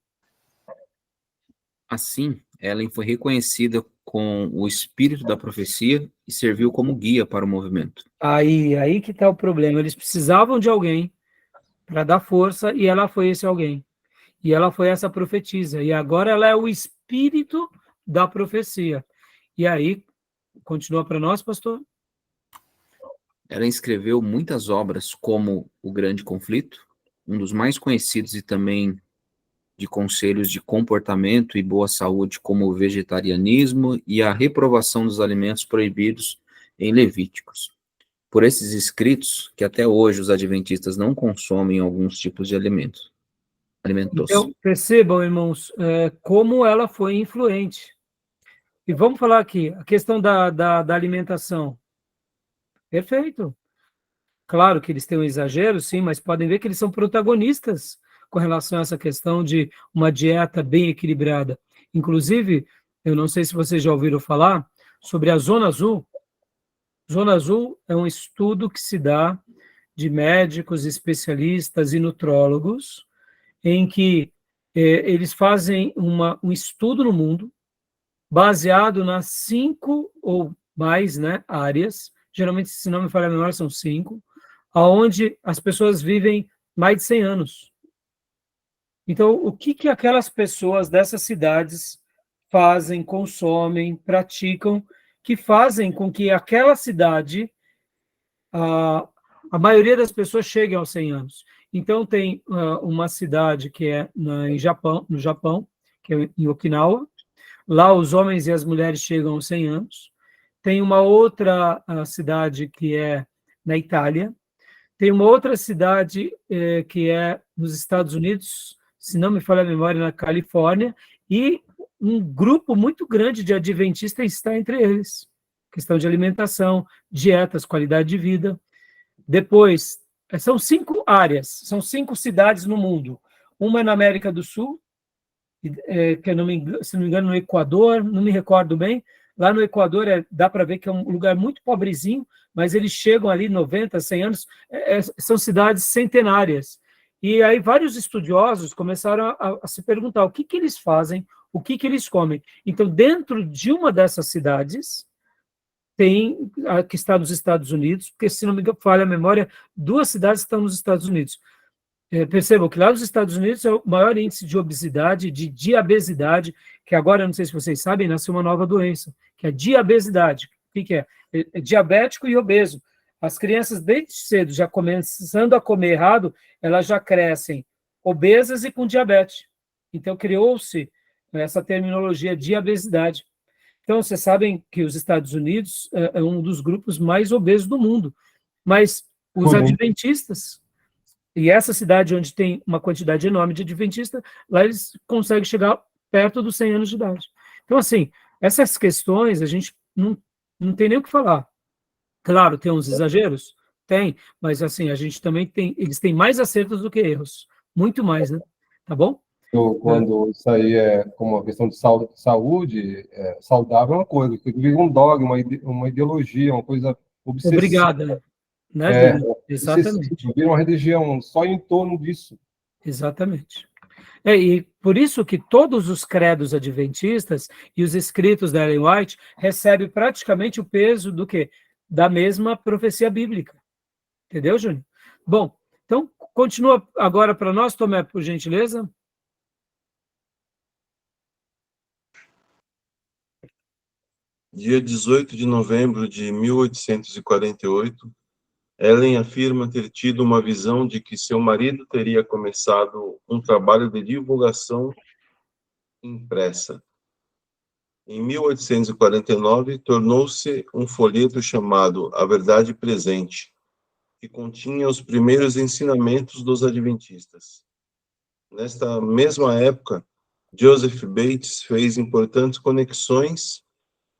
Assim, Ellen foi reconhecida com o espírito da profecia e serviu como guia para o movimento. Aí que está o problema. Eles precisavam de alguém para dar força e ela foi esse alguém. E ela foi essa profetisa. E agora ela é o espírito da profecia. E aí, continua para nós, pastor? Ela escreveu muitas obras, como O Grande Conflito, um dos mais conhecidos e também de conselhos de comportamento e boa saúde, como o vegetarianismo e a reprovação dos alimentos proibidos em Levíticos. Por esses escritos, que até hoje os adventistas não consomem alguns tipos de alimentos. Então, percebam, irmãos, como ela foi influente. E vamos falar aqui, a questão da alimentação. Perfeito. Claro que eles têm um exagero, sim, mas podem ver que eles são protagonistas com relação a essa questão de uma dieta bem equilibrada. Inclusive, eu não sei se vocês já ouviram falar sobre a Zona Azul. Zona Azul é um estudo que se dá de médicos, especialistas e nutrólogos, em que eles fazem um estudo no mundo baseado nas 5 ou mais, né, áreas, geralmente, se não me falha a memória, são 5, onde as pessoas vivem mais de 100 anos. Então, o que aquelas pessoas dessas cidades fazem, consomem, praticam, que fazem com que aquela cidade, a maioria das pessoas cheguem aos 100 anos. Então, tem uma cidade que é no Japão, que é em Okinawa. Lá, os homens e as mulheres chegam aos 100 anos. Tem uma outra cidade que é na Itália. Tem uma outra cidade que é nos Estados Unidos, se não me falha a memória, na Califórnia, e um grupo muito grande de adventistas está entre eles. Questão de alimentação, dietas, qualidade de vida. Depois, são 5 áreas, são 5 cidades no mundo. Uma é na América do Sul, que eu não me engano, se não me engano, no Equador, não me recordo bem. Lá no Equador dá para ver que é um lugar muito pobrezinho, mas eles chegam ali 90, 100 anos, são cidades centenárias. E aí vários estudiosos começaram a se perguntar o que eles fazem, o que eles comem. Então, dentro de uma dessas cidades, tem a que está nos Estados Unidos, porque, se não me falha a memória, 2 cidades estão nos Estados Unidos. Percebam que lá nos Estados Unidos é o maior índice de obesidade, de diabesidade, que agora, não sei se vocês sabem, nasceu uma nova doença, que é a diabesidade. O que é? É diabético e obeso. As crianças, desde cedo, já começando a comer errado, elas já crescem obesas e com diabetes. Então, criou-se essa terminologia diabesidade. Então, vocês sabem que os Estados Unidos é um dos grupos mais obesos do mundo, mas os adventistas, e essa cidade onde tem uma quantidade enorme de adventistas, lá eles conseguem chegar perto dos 100 anos de idade. Então, assim, essas questões a gente não tem nem o que falar. Claro, tem uns exageros? Tem, mas assim, a gente também tem, eles têm mais acertos do que erros. Muito mais, né? Tá bom? Quando isso aí é como uma questão de saúde, saudável é uma coisa, que vira um dogma, uma ideologia, uma coisa obsessiva. Obrigada, né, Júlio? Exatamente. Vira uma religião só em torno disso. Exatamente. E por isso que todos os credos adventistas e os escritos da Ellen White recebem praticamente o peso do quê? Da mesma profecia bíblica. Entendeu, Júnior? Bom, então, continua agora para nós, Tomé, por gentileza. Dia 18 de novembro de 1848, Ellen afirma ter tido uma visão de que seu marido teria começado um trabalho de divulgação impressa. Em 1849, tornou-se um folheto chamado A Verdade Presente, que continha os primeiros ensinamentos dos adventistas. Nesta mesma época, Joseph Bates fez importantes conexões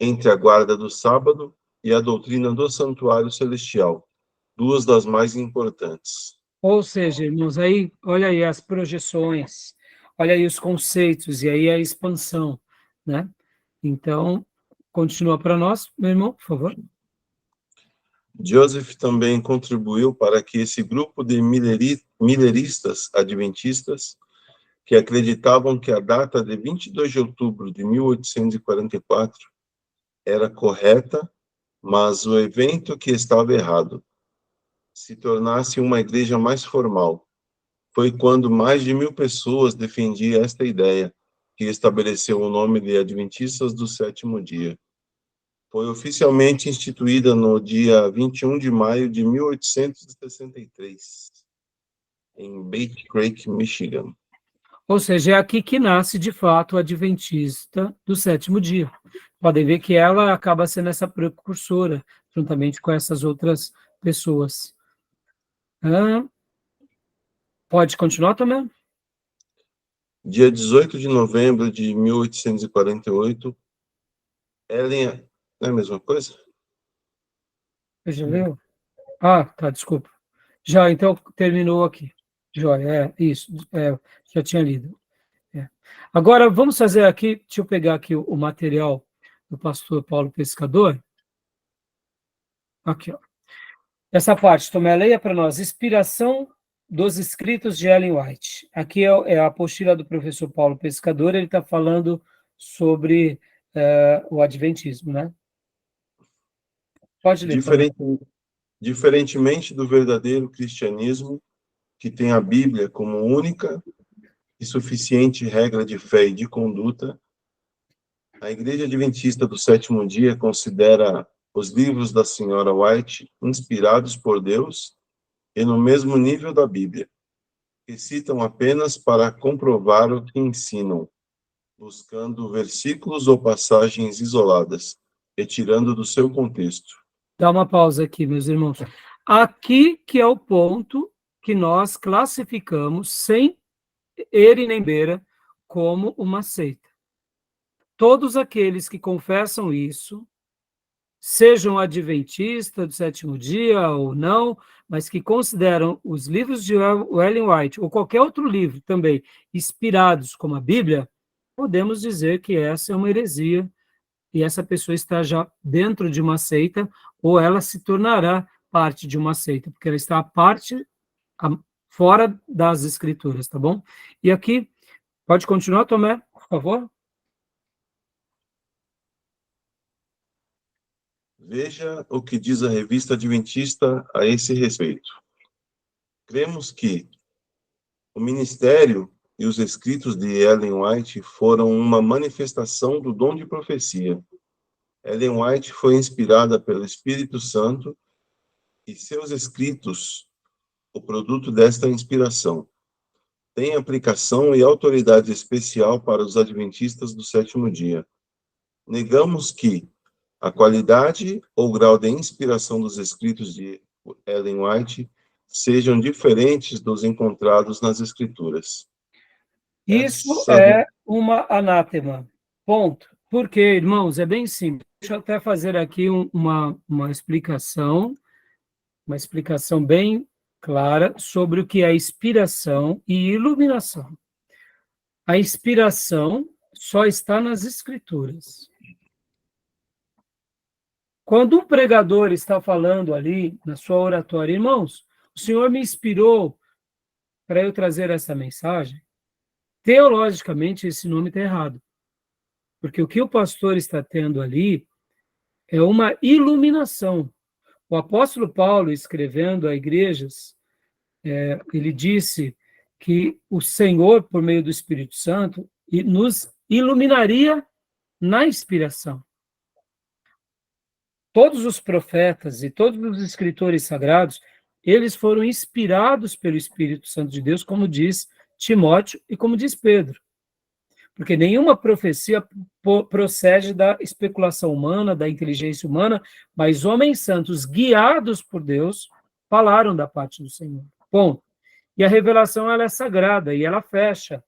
entre a guarda do sábado e a doutrina do santuário celestial, 2 das mais importantes. Ou seja, irmãos, aí, olha aí as projeções, olha aí os conceitos, e aí a expansão, né? Então, continua para nós, meu irmão, por favor. Joseph também contribuiu para que esse grupo de mileristas adventistas, que acreditavam que a data de 22 de outubro de 1844 era correta, mas o evento que estava errado, se tornasse uma igreja mais formal. Foi quando mais de 1.000 pessoas defendiam esta ideia, que estabeleceu o nome de Adventistas do Sétimo Dia. Foi oficialmente instituída no dia 21 de maio de 1863, em Batesville Creek, Michigan. Ou seja, é aqui que nasce, de fato, a Adventista do Sétimo Dia. Podem ver que ela acaba sendo essa precursora, juntamente com essas outras pessoas. Pode continuar também? Dia 18 de novembro de 1848, Ellen... Não é a mesma coisa? Você já leu? Ah, tá, desculpa. Já, então, terminou aqui. Joia, isso, já tinha lido. Agora, vamos fazer aqui, deixa eu pegar aqui o material do pastor Paulo Pescador. Aqui, ó. Essa parte, Tomé, leia para nós. Inspiração dos escritos de Ellen White. Aqui é a apostila do professor Paulo Pescador, ele está falando sobre o Adventismo, né? Pode ler. Diferentemente do verdadeiro cristianismo, que tem a Bíblia como única e suficiente regra de fé e de conduta, a Igreja Adventista do Sétimo Dia considera os livros da senhora White inspirados por Deus e no mesmo nível da Bíblia, que citam apenas para comprovar o que ensinam, buscando versículos ou passagens isoladas, retirando do seu contexto. Dá uma pausa aqui, meus irmãos. Aqui que é o ponto que nós classificamos, sem era e nem beira, como uma seita. Todos aqueles que confessam isso, sejam adventistas do sétimo dia ou não, mas que consideram os livros de Ellen White, ou qualquer outro livro também, inspirados como a Bíblia, podemos dizer que essa é uma heresia, e essa pessoa está já dentro de uma seita, ou ela se tornará parte de uma seita, porque ela está fora das Escrituras, tá bom? E aqui, pode continuar, Tomé, por favor? Veja o que diz a Revista Adventista a esse respeito. Cremos que o ministério e os escritos de Ellen White foram uma manifestação do dom de profecia. Ellen White foi inspirada pelo Espírito Santo e seus escritos, o produto desta inspiração, têm aplicação e autoridade especial para os adventistas do sétimo dia. Negamos que a qualidade ou grau de inspiração dos escritos de Ellen White sejam diferentes dos encontrados nas Escrituras. Isso é uma anátema. Ponto. Porque, irmãos, é bem simples. Deixa eu até fazer aqui uma explicação bem clara sobre o que é inspiração e iluminação. A inspiração só está nas Escrituras. Quando um pregador está falando ali na sua oratória, irmãos, o Senhor me inspirou para eu trazer essa mensagem, teologicamente esse nome está errado. Porque o que o pastor está tendo ali é uma iluminação. O apóstolo Paulo, escrevendo a igrejas, ele disse que o Senhor, por meio do Espírito Santo, nos iluminaria na inspiração. Todos os profetas e todos os escritores sagrados, eles foram inspirados pelo Espírito Santo de Deus, como diz Timóteo e como diz Pedro. Porque nenhuma profecia procede da especulação humana, da inteligência humana, mas homens santos, guiados por Deus, falaram da parte do Senhor. Bom, e a revelação ela é sagrada, e ela fecha.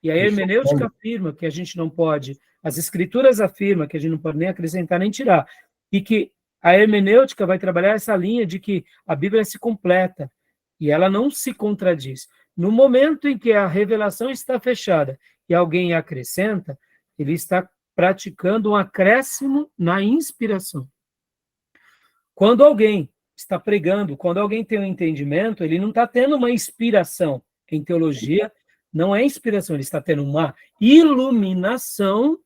E a hermenêutica afirma que a gente não pode, as escrituras afirmam que a gente não pode nem acrescentar nem tirar, e que a hermenêutica vai trabalhar essa linha de que a Bíblia se completa, e ela não se contradiz. No momento em que a revelação está fechada e alguém acrescenta, ele está praticando um acréscimo na inspiração. Quando alguém está pregando, quando alguém tem um entendimento, ele não está tendo uma inspiração. Em teologia, não é inspiração, ele está tendo uma iluminação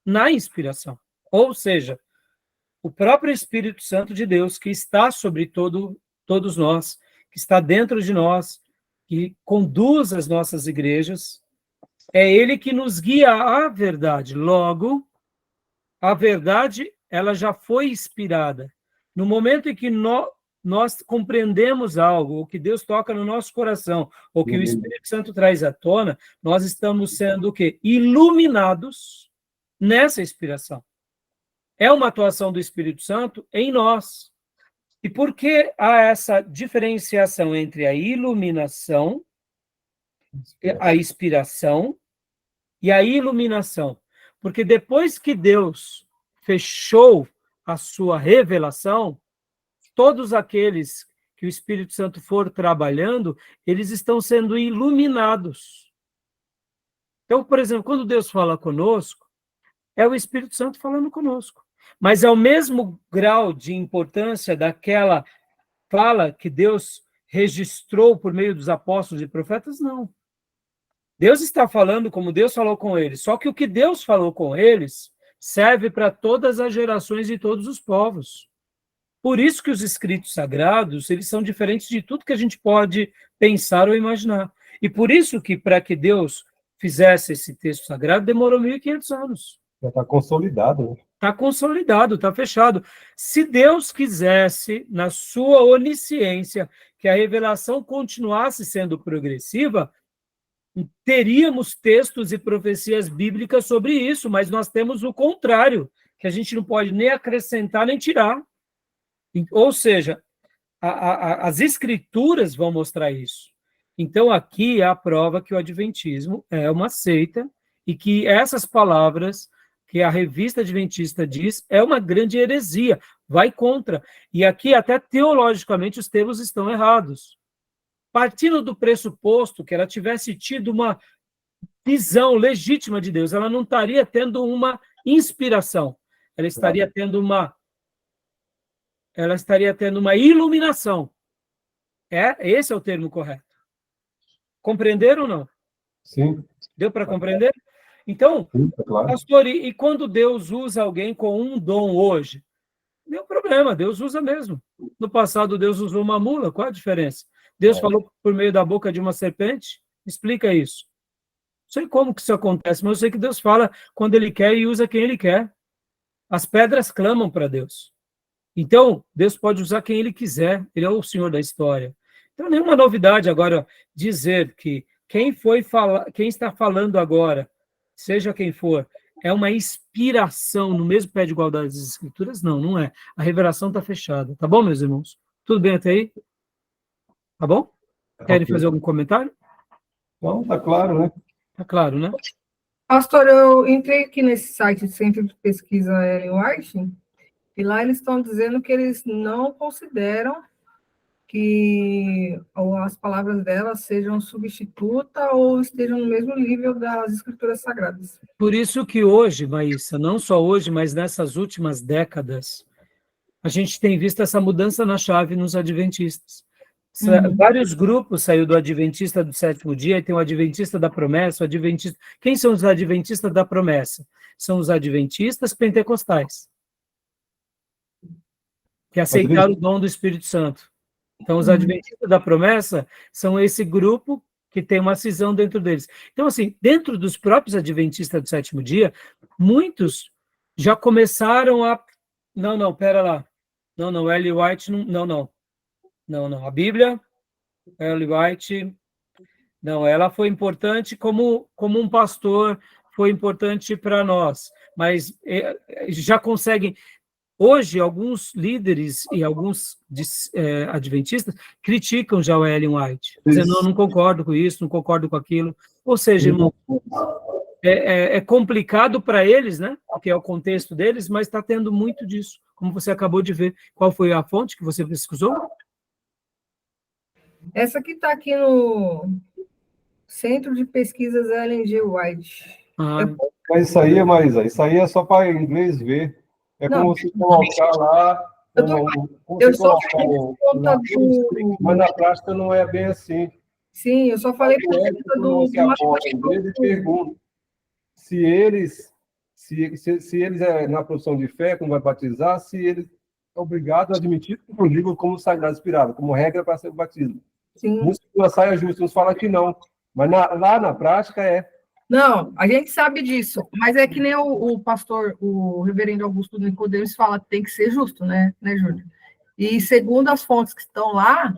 na inspiração. Ou seja, o próprio Espírito Santo de Deus, que está sobre todos nós, que está dentro de nós, que conduz as nossas igrejas, é ele que nos guia à verdade. Logo, a verdade, ela já foi inspirada. No momento em que nós compreendemos algo, ou que Deus toca no nosso coração, ou que o Espírito Santo traz à tona, nós estamos sendo o quê? Iluminados nessa inspiração. É uma atuação do Espírito Santo em nós. E por que há essa diferenciação entre a iluminação, a inspiração e a iluminação? Porque depois que Deus fechou a sua revelação, todos aqueles que o Espírito Santo for trabalhando, eles estão sendo iluminados. Então, por exemplo, quando Deus fala conosco, é o Espírito Santo falando conosco. Mas é o mesmo grau de importância daquela fala que Deus registrou por meio dos apóstolos e profetas? Não. Deus está falando como Deus falou com eles, só que o que Deus falou com eles serve para todas as gerações e todos os povos. Por isso que os escritos sagrados, eles são diferentes de tudo que a gente pode pensar ou imaginar. E por isso que, para que Deus fizesse esse texto sagrado, demorou 1.500 anos. Já está consolidado, né? Está consolidado, está fechado. Se Deus quisesse, na sua onisciência, que a revelação continuasse sendo progressiva, teríamos textos e profecias bíblicas sobre isso, mas nós temos o contrário, que a gente não pode nem acrescentar nem tirar. Ou seja, as escrituras vão mostrar isso. Então, aqui é a prova que o adventismo é uma seita e que essas palavras que a revista adventista diz é uma grande heresia. vai contra. E aqui, até teologicamente, os termos estão errados. Partindo do pressuposto que ela tivesse tido uma visão legítima de Deus, ela não estaria tendo uma inspiração, ela estaria tendo uma iluminação. Esse é o termo correto. Compreenderam ou não? Sim, Deu para compreender? Então, sim, é claro. pastor, e quando Deus usa alguém com um dom hoje? Nenhum problema, Deus usa mesmo. No passado, Deus usou uma mula, qual a diferença? Deus falou por meio da boca de uma serpente? Explica isso. Não sei como que isso acontece, mas eu sei que Deus fala quando Ele quer e usa quem Ele quer. As pedras clamam para Deus. Então, Deus pode usar quem Ele quiser. Ele é o Senhor da história. Então, nenhuma novidade agora dizer que quem está falando agora, seja quem for, é uma inspiração no mesmo pé de igualdade das Escrituras? Não, não é. A revelação está fechada. Tá bom, meus irmãos? Tudo bem até aí? Tá bom? Querem fazer algum comentário? Então, tá claro, né? Tá claro, né? Pastor, eu entrei aqui nesse site do Centro de Pesquisa Ellen White, e lá eles estão dizendo que eles não consideram que as palavras dela sejam substituta ou estejam no mesmo nível das Escrituras Sagradas. Por isso que hoje, Maíssa, não só hoje, mas nessas últimas décadas, a gente tem visto essa mudança na chave nos adventistas. Vários grupos saiu do Adventista do Sétimo Dia, e tem o Adventista da Promessa, o Adventista... Quem são os Adventistas da Promessa? São os Adventistas pentecostais, que aceitaram o dom do Espírito Santo. Então, os Adventistas da Promessa são esse grupo que tem uma cisão dentro deles. Então, assim, dentro dos próprios Adventistas do Sétimo Dia, muitos já começaram a... Não, pera lá. Não, Ellen White, não. A Bíblia, Ellen White, não, ela foi importante como um pastor, foi importante para nós, mas já conseguem... Hoje, alguns líderes e alguns adventistas criticam já o Ellen White, dizendo, não concordo com isso, não concordo com aquilo. Ou seja, irmão, é complicado para eles, né? Porque é o contexto deles, mas está tendo muito disso, como você acabou de ver. Qual foi a fonte que você pesquisou? Essa que está aqui no Centro de Pesquisas Ellen G. White. Mas isso aí é só para inglês ver. É como você colocar lá... Eu só falei por conta do... Mas na prática não é bem assim. Sim, eu só falei por conta do... Ele pergunta se eles na profissão de fé, como vai batizar, se eles são obrigados a admitir o livro como sagrado inspirado, como regra para ser o batismo. Sim. Muitos saia justo, uns falam que não. Mas lá na prática é. Não, a gente sabe disso, mas é que nem o pastor, o reverendo Augusto Nicodemos fala que tem que ser justo, né, Júlio? E segundo as fontes que estão lá,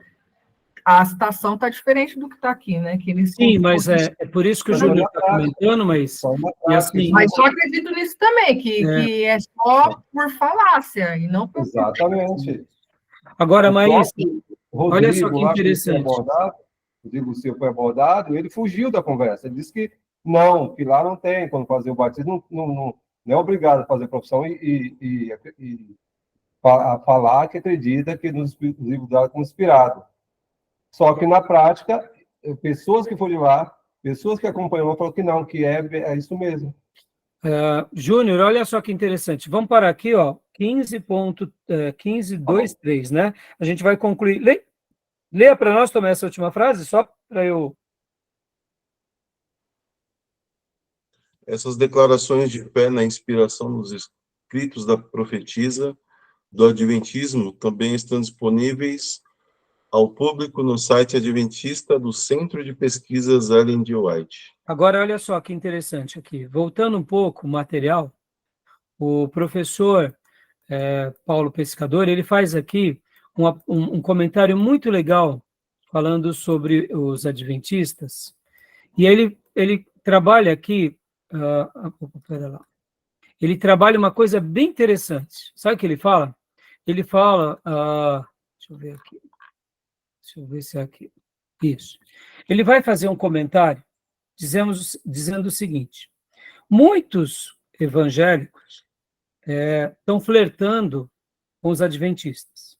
a citação está diferente do que está aqui, né? Que eles Sim, mas é por isso que o Júnior está comentando, mas... Mas só acredito nisso também, que é só por falácia, e não por... Exatamente. Agora, mas olha Rodrigo, só que interessante. O seu foi abordado, ele fugiu da conversa. Ele disse que lá não tem, quando fazer o batismo, não é obrigado a fazer profissão e falar que acredita que nos livros dados como inspirado. Só que na prática, pessoas que foram lá, pessoas que acompanham, falaram que não, que é isso mesmo. Júnior, olha só que interessante. Vamos parar aqui, ó, 15.23, né? A gente vai concluir. Leia para nós também essa última frase, só para eu... Essas declarações de fé na inspiração dos escritos da profetisa do Adventismo também estão disponíveis ao público no site adventista do Centro de Pesquisas Ellen G. White. Agora, olha só que interessante aqui. Voltando um pouco o material, o professor Paulo Pescador, ele faz aqui um comentário muito legal falando sobre os adventistas, e ele trabalha aqui... ele trabalha uma coisa bem interessante. Sabe o que ele fala? Ele fala... deixa eu ver aqui. Deixa eu ver se é aqui. Isso. Ele vai fazer um comentário dizendo o seguinte: muitos evangélicos estão flertando com os adventistas.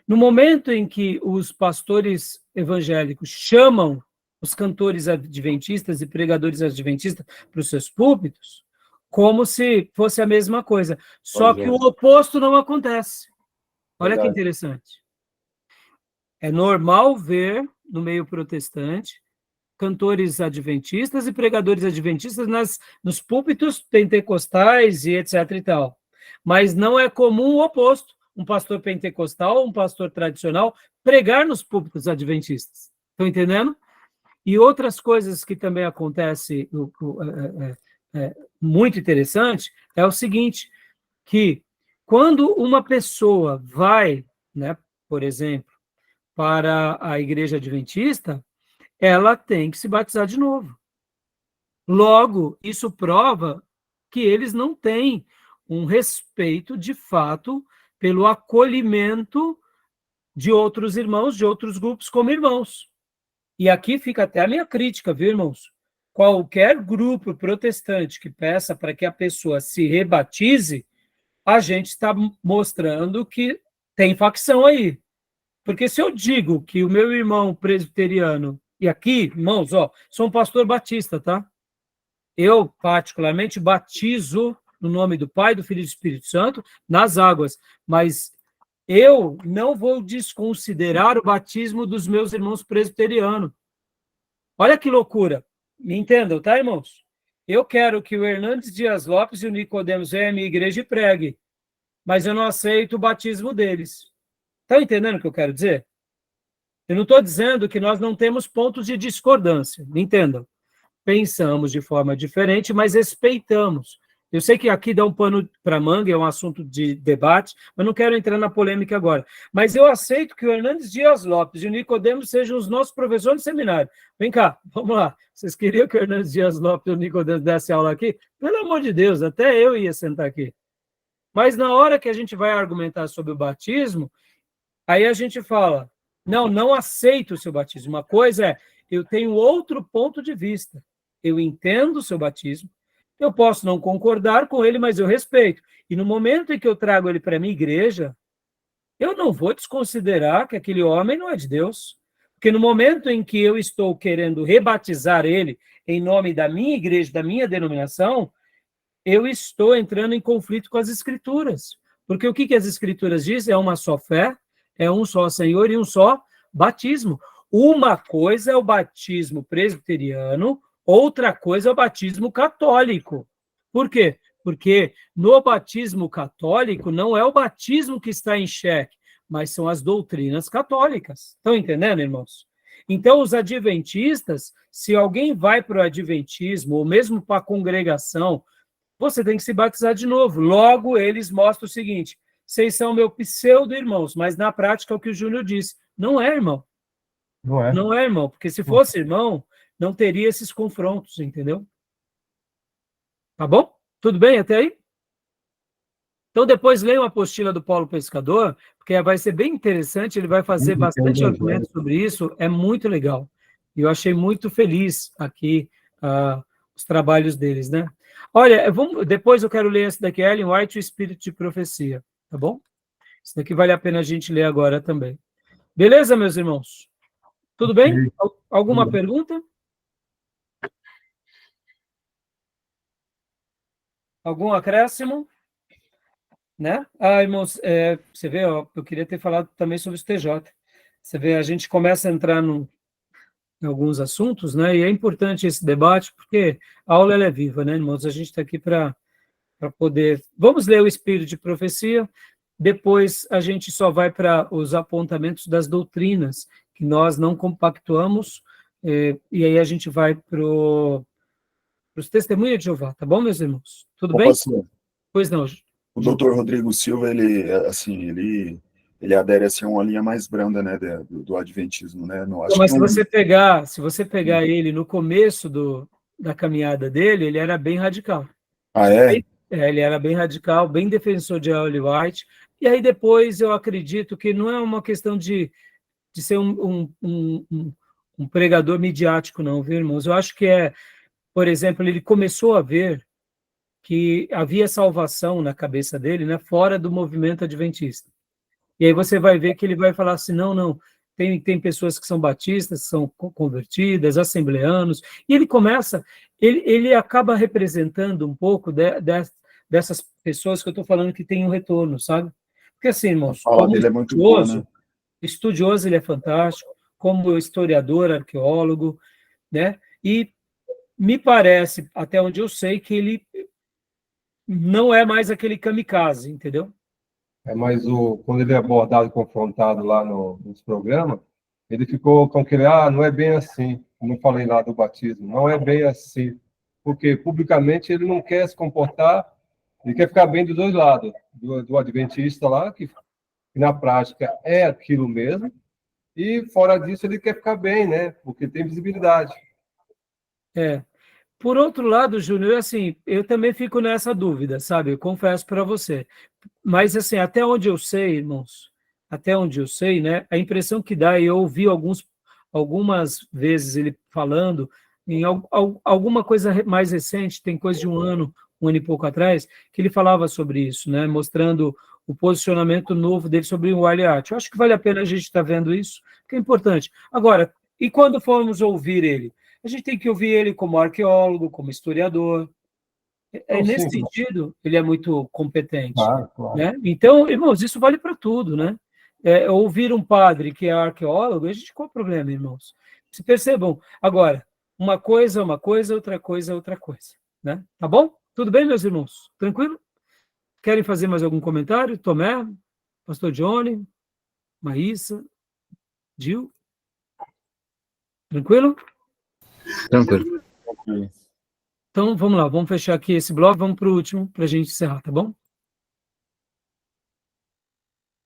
No momento em que os pastores evangélicos chamam os cantores adventistas e pregadores adventistas para os seus púlpitos, como se fosse a mesma coisa. Só que o oposto não acontece. Olha que Verdade. interessante. É normal ver no meio protestante cantores adventistas e pregadores adventistas nos púlpitos pentecostais e etc. e tal. Mas não é comum o oposto. Um pastor pentecostal, um pastor tradicional, pregar nos púlpitos adventistas. Estão entendendo? E outras coisas que também acontecem muito interessante é o seguinte, que quando uma pessoa vai, né, por exemplo, para a igreja adventista, ela tem que se batizar de novo. Logo, isso prova que eles não têm um respeito, de fato, pelo acolhimento de outros irmãos, de outros grupos como irmãos. E aqui fica até a minha crítica, viu, irmãos? Qualquer grupo protestante que peça para que a pessoa se rebatize, a gente está mostrando que tem facção aí. Porque se eu digo que o meu irmão presbiteriano, e aqui, irmãos, ó, sou um pastor batista, tá? Eu, particularmente, batizo no nome do Pai, do Filho e do Espírito Santo nas águas, mas eu não vou desconsiderar o batismo dos meus irmãos presbiterianos. Olha que loucura. Me entendam, tá, irmãos? Eu quero que o Hernandes Dias Lopes e o Nicodemos venham à minha igreja e pregue, mas eu não aceito o batismo deles. Estão entendendo o que eu quero dizer? Eu não estou dizendo que nós não temos pontos de discordância, me entendam. Pensamos de forma diferente, mas respeitamos. Eu sei que aqui dá um pano para manga, é um assunto de debate, mas não quero entrar na polêmica agora. Mas eu aceito que o Hernandes Dias Lopes e o Nicodemos sejam os nossos professores de seminário. Vem cá, vamos lá. Vocês queriam que o Hernandes Dias Lopes e o Nicodemos dessem aula aqui? Pelo amor de Deus, até eu ia sentar aqui. Mas na hora que a gente vai argumentar sobre o batismo, aí a gente fala, não aceito o seu batismo. Uma coisa é, eu tenho outro ponto de vista. Eu entendo o seu batismo, eu posso não concordar com ele, mas eu respeito. E no momento em que eu trago ele para a minha igreja, eu não vou desconsiderar que aquele homem não é de Deus. Porque no momento em que eu estou querendo rebatizar ele em nome da minha igreja, da minha denominação, eu estou entrando em conflito com as Escrituras. Porque o que as Escrituras dizem? É uma só fé, é um só Senhor e um só batismo. Uma coisa é o batismo presbiteriano, outra coisa é o batismo católico. Por quê? Porque no batismo católico não é o batismo que está em xeque, mas são as doutrinas católicas. Estão entendendo, irmãos? Então, os adventistas, se alguém vai para o adventismo, ou mesmo para a congregação, você tem que se batizar de novo. Logo, eles mostram o seguinte, vocês são meu pseudo-irmãos, mas na prática é o que o Júnior disse. Não é, irmão. Não é? Não é, irmão, porque se fosse irmão, não teria esses confrontos, entendeu? Tá bom? Tudo bem até aí? Então, depois leiam a apostila do Paulo Pescador, porque vai ser bem interessante, ele vai fazer bastante argumento sobre isso, é muito legal. E eu achei muito feliz aqui os trabalhos deles, né? Olha, depois eu quero ler esse daqui, Ellen White, o Espírito de Profecia, tá bom? Isso daqui vale a pena a gente ler agora também. Beleza, meus irmãos? Tudo bem? Alguma pergunta? Algum acréscimo? Né? Irmãos, você vê, ó, eu queria ter falado também sobre os TJ. Você vê, a gente começa a entrar em alguns assuntos, né? E é importante esse debate, porque a aula ela é viva, né, irmãos? A gente está aqui para poder... Vamos ler o Espírito de Profecia, depois a gente só vai para os apontamentos das doutrinas, que nós não compactuamos, e aí a gente vai para os testemunhos de Jeová, tá bom, meus irmãos? Tudo bem? Pastor, Pois não. o doutor Rodrigo Silva, ele adere assim, a uma linha mais branda, né, do adventismo, né? Não, acho Mas que se você pegar ele no começo da caminhada dele, ele era bem radical. Ah, é? Ele era bem radical, bem defensor de Ellen White, e aí depois eu acredito que não é uma questão de ser um pregador midiático, não, viu, irmãos? Eu acho que por exemplo, ele começou a ver que havia salvação na cabeça dele, né, fora do movimento adventista. E aí você vai ver que ele vai falar assim, não, não, tem pessoas que são batistas, que são convertidas, assembleanos, e ele começa, ele acaba representando um pouco dessas pessoas que eu estou falando que têm um retorno, sabe? Porque assim, A irmãos, fala como dele é muito boa, né? estudioso ele é fantástico, como historiador, arqueólogo, né? E me parece, até onde eu sei, que ele não é mais aquele kamikaze, entendeu? Mas quando ele é abordado e confrontado lá nos programas, ele ficou com aquele, não é bem assim, como eu falei lá do batismo, não é bem assim, porque publicamente ele não quer se comportar, ele quer ficar bem dos dois lados, do adventista lá, que na prática é aquilo mesmo, e fora disso ele quer ficar bem, né, porque tem visibilidade. É. Por outro lado, Júnior, assim, eu também fico nessa dúvida, sabe? Eu confesso para você. Mas, assim, até onde eu sei, irmãos, até onde eu sei, né? A impressão que dá, e eu ouvi algumas vezes ele falando, em alguma coisa mais recente, tem coisa de um ano e pouco atrás, que ele falava sobre isso, né? Mostrando o posicionamento novo dele sobre o Waliat. Eu acho que vale a pena a gente estar vendo isso, que é importante. Agora, e quando formos ouvir ele? A gente tem que ouvir ele como arqueólogo, como historiador. Então, Nesse sim, sentido, ele é muito competente, claro, claro. né? Então, irmãos, isso vale para tudo, né? Ouvir um padre que é arqueólogo, a gente, qual o problema, irmãos? Se percebam. Agora, uma coisa é uma coisa, outra coisa é outra coisa, né? Tá bom? Tudo bem, meus irmãos? Tranquilo? Querem fazer mais algum comentário? Tomé? Pastor Johnny? Maísa? Gil? Tranquilo? Tranquilo. Então, vamos lá, vamos fechar aqui esse bloco, vamos para o último, para a gente encerrar, tá bom?